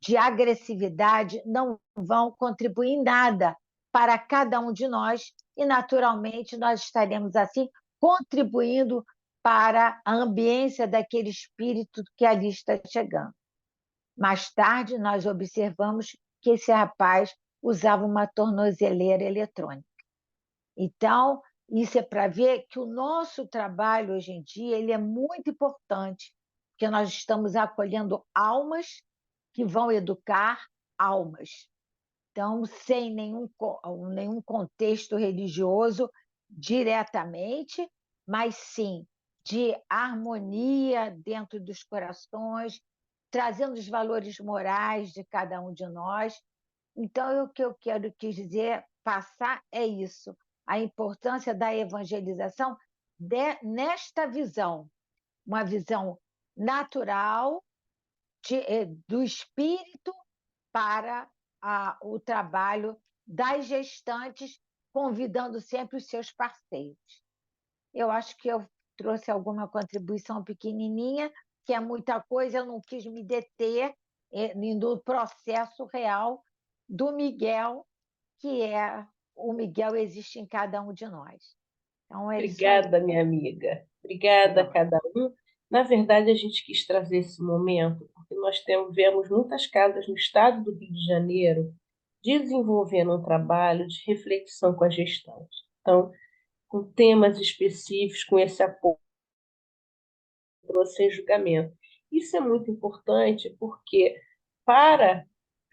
de agressividade não vão contribuir em nada para cada um de nós, e, naturalmente, nós estaremos, assim, contribuindo para a ambiência daquele espírito que ali está chegando. Mais tarde, nós observamos que esse rapaz usava uma tornozeleira eletrônica. Então, isso é para ver que o nosso trabalho hoje em dia ele é muito importante, porque nós estamos acolhendo almas que vão educar almas. Então, sem nenhum contexto religioso diretamente, mas sim de harmonia dentro dos corações, trazendo os valores morais de cada um de nós. Então, o que eu quis dizer, passar é isso, a importância da evangelização nesta visão, uma visão natural do espírito para o trabalho das gestantes, convidando sempre os seus parceiros. Eu acho que eu trouxe alguma contribuição pequenininha, que é muita coisa, eu não quis me deter no processo real do Miguel, o Miguel existe em cada um de nós. Então, é isso aí. Obrigada, minha amiga. Obrigada a cada um. Na verdade, a gente quis trazer esse momento porque nós vemos muitas casas no estado do Rio de Janeiro desenvolvendo um trabalho de reflexão com as gestantes. Então, com temas específicos, com esse apoio sem julgamento. Isso é muito importante porque, para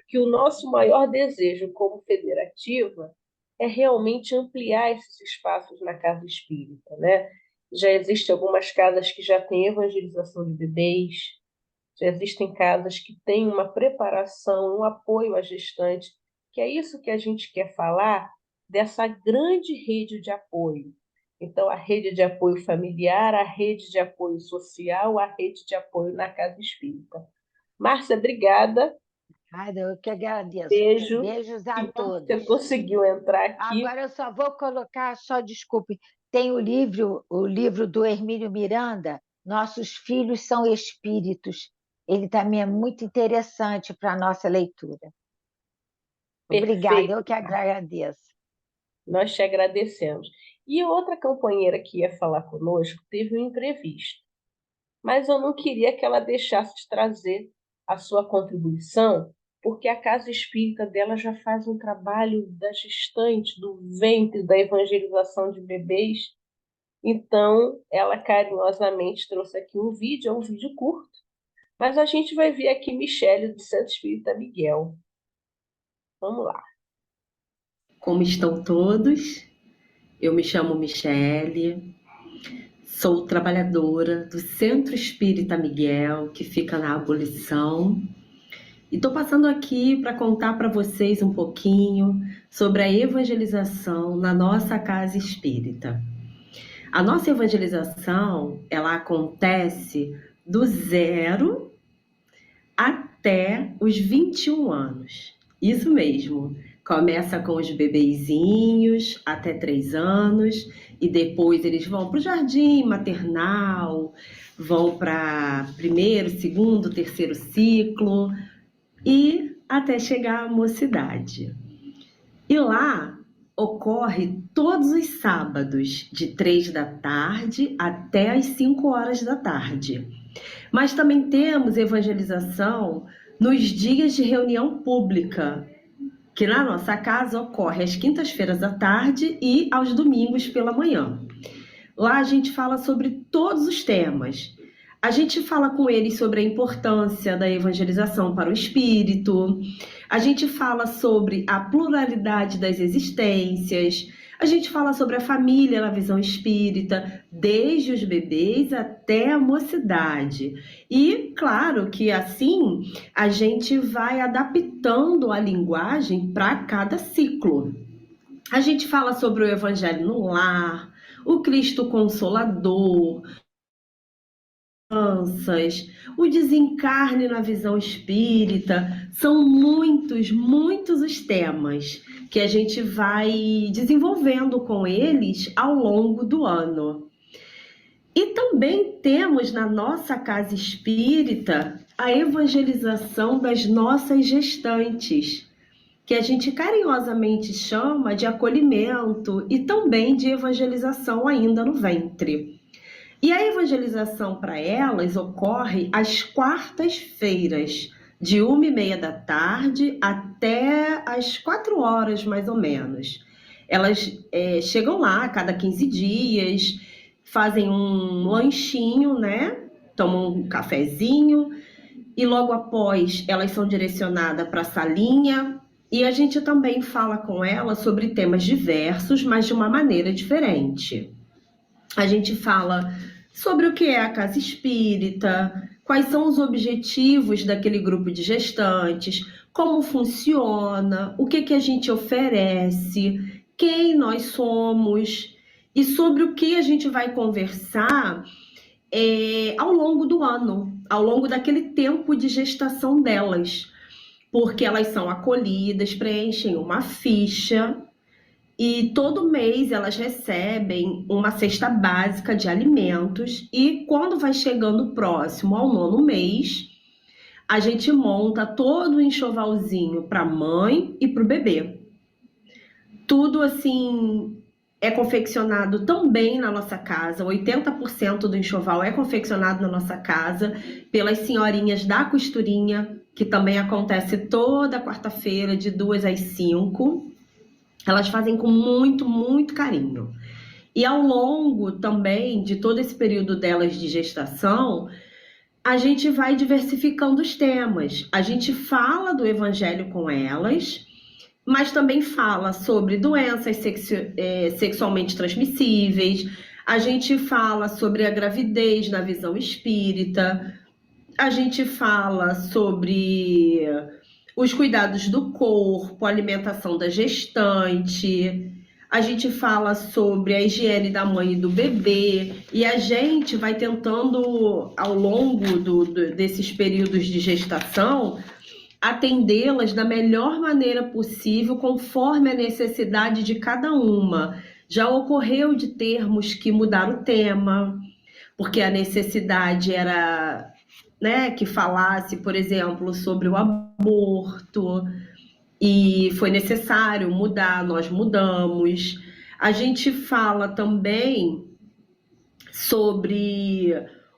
que o nosso maior desejo como federativa é realmente ampliar esses espaços na casa espírita, né? Já existem algumas casas que já têm evangelização de bebês, já existem casas que têm uma preparação, um apoio à gestante, que é isso que a gente quer falar dessa grande rede de apoio. Então, a rede de apoio familiar, a rede de apoio social, a rede de apoio na casa espírita. Márcia, obrigada. Eu que agradeço. Beijo. Beijos a todos. Você conseguiu entrar aqui. Agora eu só vou colocar, desculpe, tem o livro do Hermínio Miranda, Nossos Filhos São Espíritos. Ele também é muito interessante para a nossa leitura. Obrigada, Perfeito. eu que agradeço. Nós te agradecemos. E outra companheira que ia falar conosco teve um imprevisto. mas eu não queria que ela deixasse de trazer a sua contribuição, porque a casa espírita dela já faz um trabalho da gestante, do ventre, da evangelização de bebês. Então, ela carinhosamente trouxe aqui um vídeo, é um vídeo curto, mas a gente vai ver aqui Michele do Centro Espírita Miguel. Vamos lá. Como estão todos? Eu me chamo Michele, sou trabalhadora do Centro Espírita Miguel, que fica na Abolição, e estou passando aqui para contar para vocês um pouquinho sobre a evangelização na nossa casa espírita. A nossa evangelização, ela acontece do 0 até os 21 anos. Isso mesmo. Começa com os bebezinhos até 3 anos e depois eles vão para o jardim maternal, vão para primeiro, segundo, terceiro ciclo e até chegar à mocidade. E lá ocorre todos os sábados, de 3 da tarde até as 5 horas da tarde. Mas também temos evangelização nos dias de reunião pública, que na nossa casa ocorre às quintas-feiras à tarde e aos domingos pela manhã. Lá a gente fala sobre todos os temas. A gente fala com eles sobre a importância da evangelização para o espírito, a gente fala sobre a pluralidade das existências, a gente fala sobre a família na visão espírita, desde os bebês até a mocidade. E, claro, que assim a gente vai adaptando a linguagem para cada ciclo. A gente fala sobre o Evangelho no lar, o Cristo Consolador, o desencarne na visão espírita. São muitos os temas que a gente vai desenvolvendo com eles ao longo do ano. E também temos na nossa casa espírita a evangelização das nossas gestantes, que a gente carinhosamente chama de acolhimento e também de evangelização ainda no ventre. E a evangelização para elas ocorre às quartas-feiras, de 1h30 da tarde até às 4 horas, mais ou menos. Elas chegam lá a cada 15 dias, fazem um lanchinho, né? Tomam um cafezinho e logo após elas são direcionadas para a salinha e a gente também fala com elas sobre temas diversos, mas de uma maneira diferente. A gente fala sobre o que é a casa espírita, quais são os objetivos daquele grupo de gestantes, como funciona, o que a gente oferece, quem nós somos e sobre o que a gente vai conversar ao longo do ano, ao longo daquele tempo de gestação delas, porque elas são acolhidas, preenchem uma ficha. E todo mês elas recebem uma cesta básica de alimentos e quando vai chegando próximo ao 9º mês, a gente monta todo o enxovalzinho para a mãe e para o bebê. Tudo assim é confeccionado também na nossa casa, 80% do enxoval é confeccionado na nossa casa pelas senhorinhas da costurinha, que também acontece toda quarta-feira de 2 às 5. Elas fazem com muito carinho. E ao longo também de todo esse período delas de gestação, a gente vai diversificando os temas. A gente fala do Evangelho com elas, mas também fala sobre doenças sexualmente transmissíveis. A gente fala sobre a gravidez na visão espírita. A gente fala sobre os cuidados do corpo, a alimentação da gestante, a gente fala sobre a higiene da mãe e do bebê, e a gente vai tentando, ao longo desses períodos de gestação, atendê-las da melhor maneira possível, conforme a necessidade de cada uma. Já ocorreu de termos que mudar o tema, porque a necessidade era que falasse, por exemplo, sobre o aborto, e foi necessário mudar, nós mudamos. A gente fala também sobre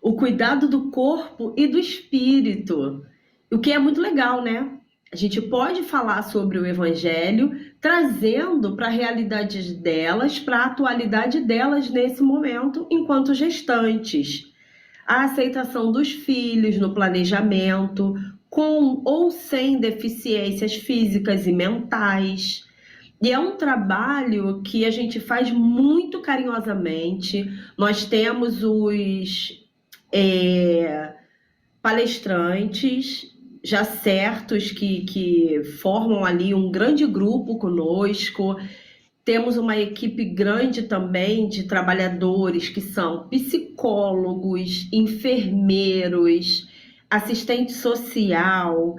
o cuidado do corpo e do espírito, o que é muito legal, né? A gente pode falar sobre o Evangelho, trazendo para a realidade delas, para a atualidade delas nesse momento, enquanto gestantes. A aceitação dos filhos no planejamento, com ou sem deficiências físicas e mentais. E é um trabalho que a gente faz muito carinhosamente. Nós temos os palestrantes já certos que formam ali um grande grupo conosco. Temos uma equipe grande também de trabalhadores que são psicólogos, enfermeiros, assistente social,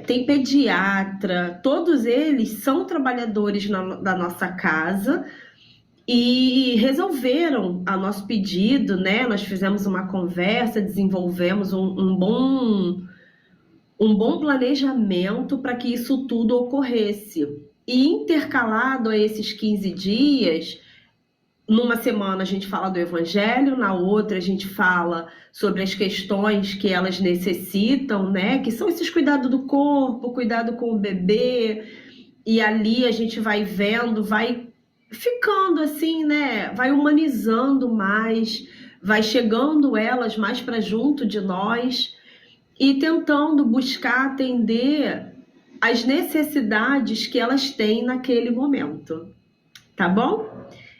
tem pediatra, todos eles são trabalhadores da nossa casa e resolveram a nosso pedido, né? Nós fizemos uma conversa, desenvolvemos um bom planejamento para que isso tudo ocorresse. E intercalado a esses 15 dias, numa semana a gente fala do Evangelho, na outra a gente fala sobre as questões que elas necessitam, né? Que são esses cuidados do corpo, cuidado com o bebê, e ali a gente vai vendo, vai ficando assim, né? Vai humanizando mais, vai chegando elas mais para junto de nós e tentando buscar atender as necessidades que elas têm naquele momento, tá bom?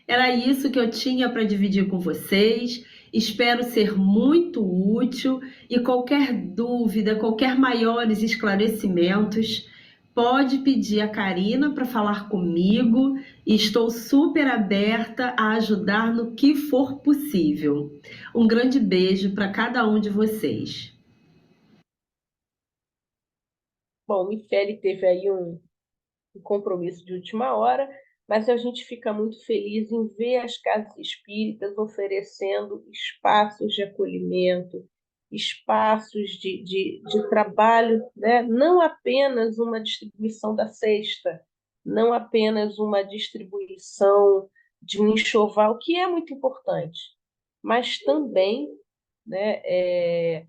Era isso que eu tinha para dividir com vocês. Espero ser muito útil e qualquer dúvida, qualquer maiores esclarecimentos, pode pedir a Karina para falar comigo e estou super aberta a ajudar no que for possível. Um grande beijo para cada um de vocês. Bom, Michele teve aí um compromisso de última hora, mas a gente fica muito feliz em ver as casas espíritas oferecendo espaços de acolhimento, espaços de trabalho, né? Não apenas uma distribuição da cesta, não apenas uma distribuição de um enxoval, que é muito importante, mas também, né,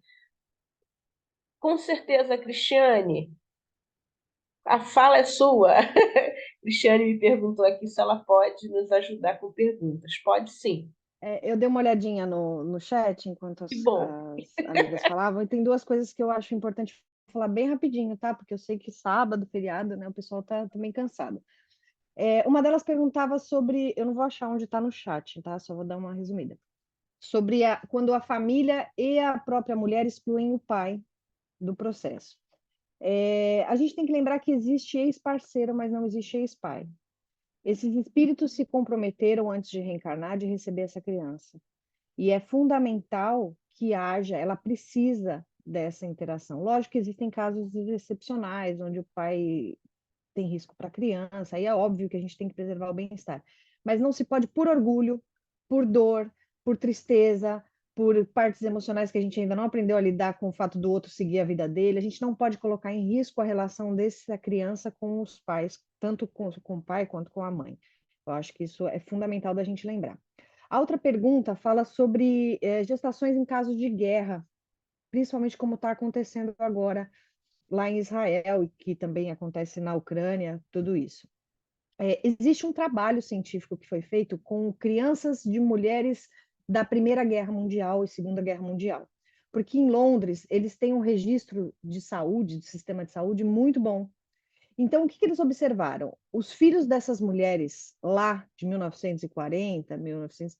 com certeza, Cristiane, a fala é sua. Cristiane me perguntou aqui se ela pode nos ajudar com perguntas. Pode sim. Eu dei uma olhadinha no chat enquanto Que bom. as amigas falavam, e tem duas coisas que eu acho importante falar bem rapidinho, tá? Porque eu sei que sábado, feriado, né? O pessoal tá também cansado. Uma delas perguntava sobre, eu não vou achar onde está no chat, tá? Só vou dar uma resumida. Sobre quando a família e a própria mulher excluem o pai do processo. A gente tem que lembrar que existe ex-parceiro, mas não existe ex-pai. Esses espíritos se comprometeram antes de reencarnar de receber essa criança. E é fundamental que ela precisa dessa interação. Lógico que existem casos excepcionais, onde o pai tem risco para a criança, aí é óbvio que a gente tem que preservar o bem-estar. Mas não se pode, por orgulho, por dor, por tristeza, por partes emocionais que a gente ainda não aprendeu a lidar com o fato do outro seguir a vida dele, a gente não pode colocar em risco a relação dessa criança com os pais, tanto com o pai quanto com a mãe. Eu acho que isso é fundamental da gente lembrar. A outra pergunta fala sobre gestações em casos de guerra, principalmente como está acontecendo agora lá em Israel e que também acontece na Ucrânia, tudo isso. Existe um trabalho científico que foi feito com crianças de mulheres da Primeira Guerra Mundial e Segunda Guerra Mundial, porque em Londres eles têm um registro de saúde, de sistema de saúde muito bom. Então, o que eles observaram? Os filhos dessas mulheres lá de 1940, 1900,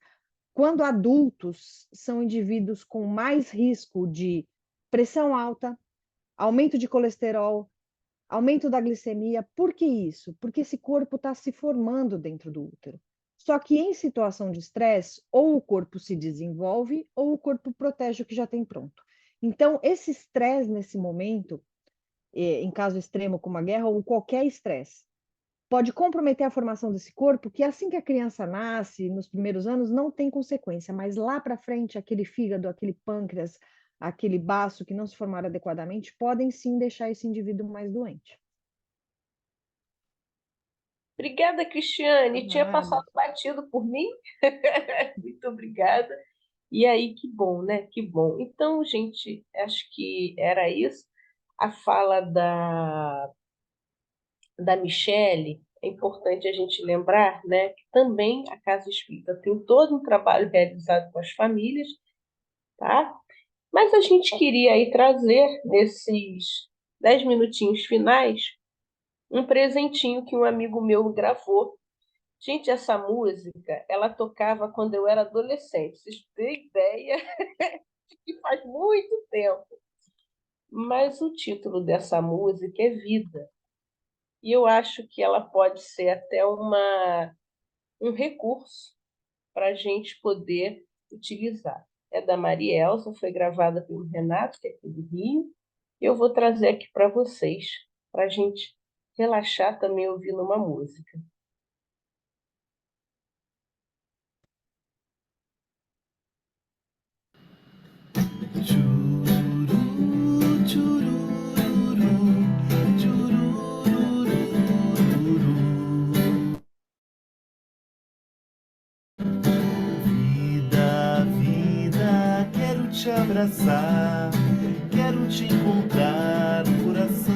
quando adultos, são indivíduos com mais risco de pressão alta, aumento de colesterol, aumento da glicemia. Por que isso? Porque esse corpo está se formando dentro do útero. Só que em situação de estresse, ou o corpo se desenvolve, ou o corpo protege o que já tem pronto. Então, esse estresse nesse momento, em caso extremo como a guerra, ou qualquer estresse, pode comprometer a formação desse corpo, que assim que a criança nasce, nos primeiros anos, não tem consequência, mas lá para frente, aquele fígado, aquele pâncreas, aquele baço que não se formaram adequadamente, podem sim deixar esse indivíduo mais doente. Obrigada, Cristiane. Tinha passado batido por mim. Muito obrigada. E aí, que bom, né? Que bom. Então, gente, acho que era isso. A fala da Michele, é importante a gente lembrar, né, que também a Casa Espírita tem todo um trabalho realizado com as famílias, tá? Mas a gente queria aí trazer, nesses 10 minutinhos finais, um presentinho que um amigo meu gravou. Gente, essa música, ela tocava quando eu era adolescente. Vocês têm ideia que faz muito tempo. Mas o título dessa música é Vida. E eu acho que ela pode ser até um recurso para a gente poder utilizar. É da Marielza, foi gravada pelo Renato, que é aqui do Rio. Eu vou trazer aqui para vocês, para a gente relaxar também ouvindo uma música. Vida, vida, quero te abraçar, quero te encontrar no coração.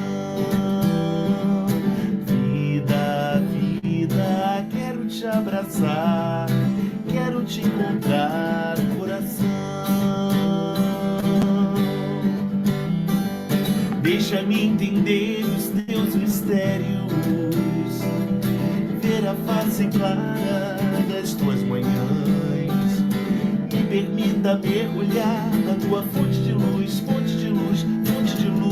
Vida, vida, quero te abraçar, quero te encontrar no coração. Deixa-me entender os teus mistérios, ver a face clara das tuas manhãs. Me permita mergulhar na tua fonte de luz, fonte de luz, fonte de luz.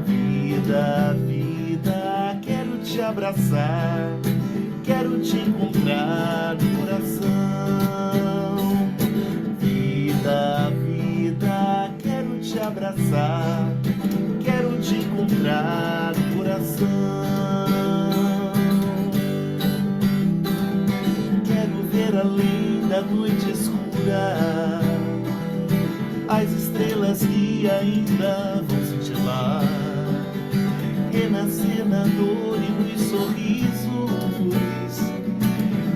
Vida, vida, quero te abraçar, quero te encontrar no coração. Vida, vida, quero te abraçar, quero te encontrar no coração. Além da noite escura, as estrelas que ainda vão cintilar, renascer na dor e nos sorrisos,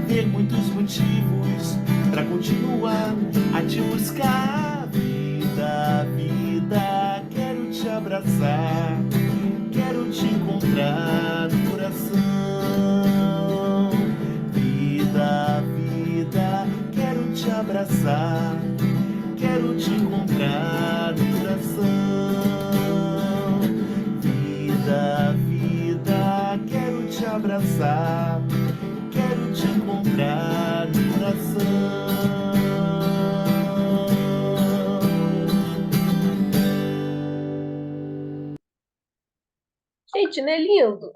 ter muitos motivos pra continuar a te buscar. Vida, vida, quero te abraçar, quero te encontrar no coração. Vida, quero te abraçar, quero te encontrar no coração. Vida, vida, quero te abraçar, quero te encontrar no coração. Gente, não é lindo?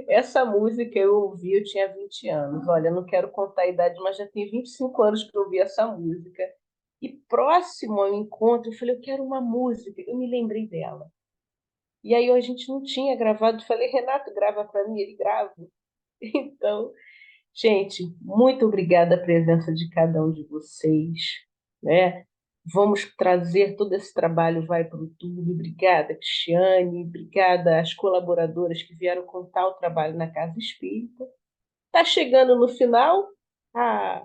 Essa música eu ouvi, eu tinha 20 anos. Olha, não quero contar a idade, mas já tem 25 anos que eu ouvi essa música. E próximo ao encontro, eu falei, eu quero uma música. Eu me lembrei dela. E aí a gente não tinha gravado. Eu falei, Renato, grava para mim. Ele grava. Então, gente, muito obrigada a presença de cada um de vocês, né? Vamos trazer todo esse trabalho, vai para o YouTube. Obrigada, Cristiane. Obrigada às colaboradoras que vieram contar o trabalho na Casa Espírita. Está chegando no final. A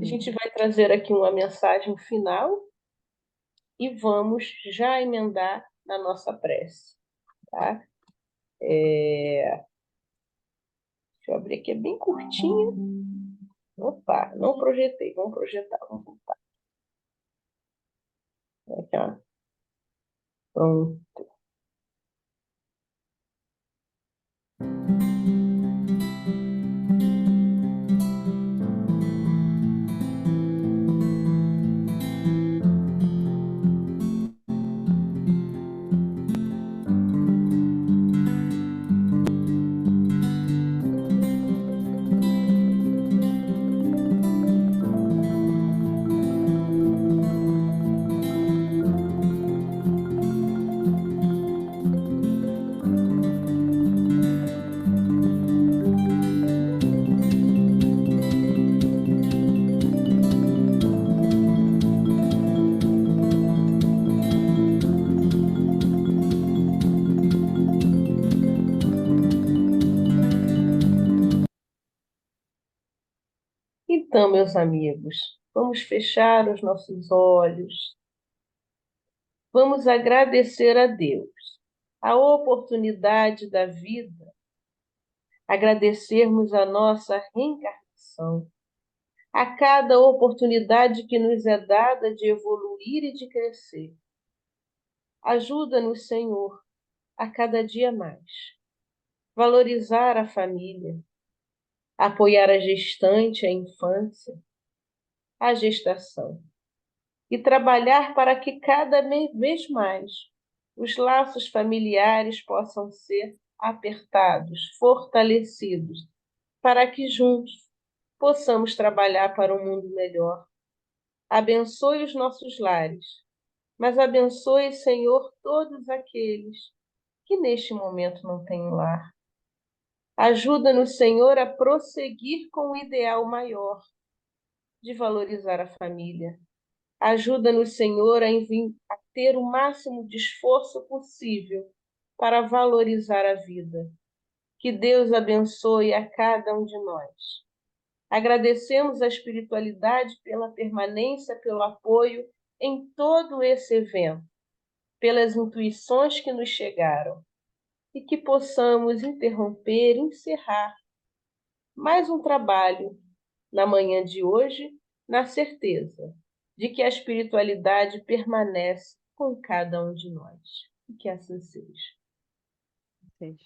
gente vai trazer aqui uma mensagem final e vamos já emendar na nossa prece. Tá? Deixa eu abrir aqui, é bem curtinha. Opa, não projetei. Vamos projetar, vamos voltar. Aqui, ó. Pronto. Então, meus amigos, vamos fechar os nossos olhos, vamos agradecer a Deus a oportunidade da vida, agradecermos a nossa reencarnação, a cada oportunidade que nos é dada de evoluir e de crescer. Ajuda-nos, Senhor, a cada dia mais. Valorizar a família, apoiar a gestante, a infância, a gestação. E trabalhar para que cada vez mais os laços familiares possam ser apertados, fortalecidos, para que juntos possamos trabalhar para um mundo melhor. Abençoe os nossos lares, mas abençoe, Senhor, todos aqueles que neste momento não têm um lar. Ajuda-nos, Senhor, a prosseguir com o ideal maior de valorizar a família. Ajuda-nos, Senhor, a ter o máximo de esforço possível para valorizar a vida. Que Deus abençoe a cada um de nós. Agradecemos a espiritualidade pela permanência, pelo apoio em todo esse evento, pelas intuições que nos chegaram, e que possamos interromper, encerrar mais um trabalho na manhã de hoje, na certeza de que a espiritualidade permanece com cada um de nós. E que assim seja. Seja.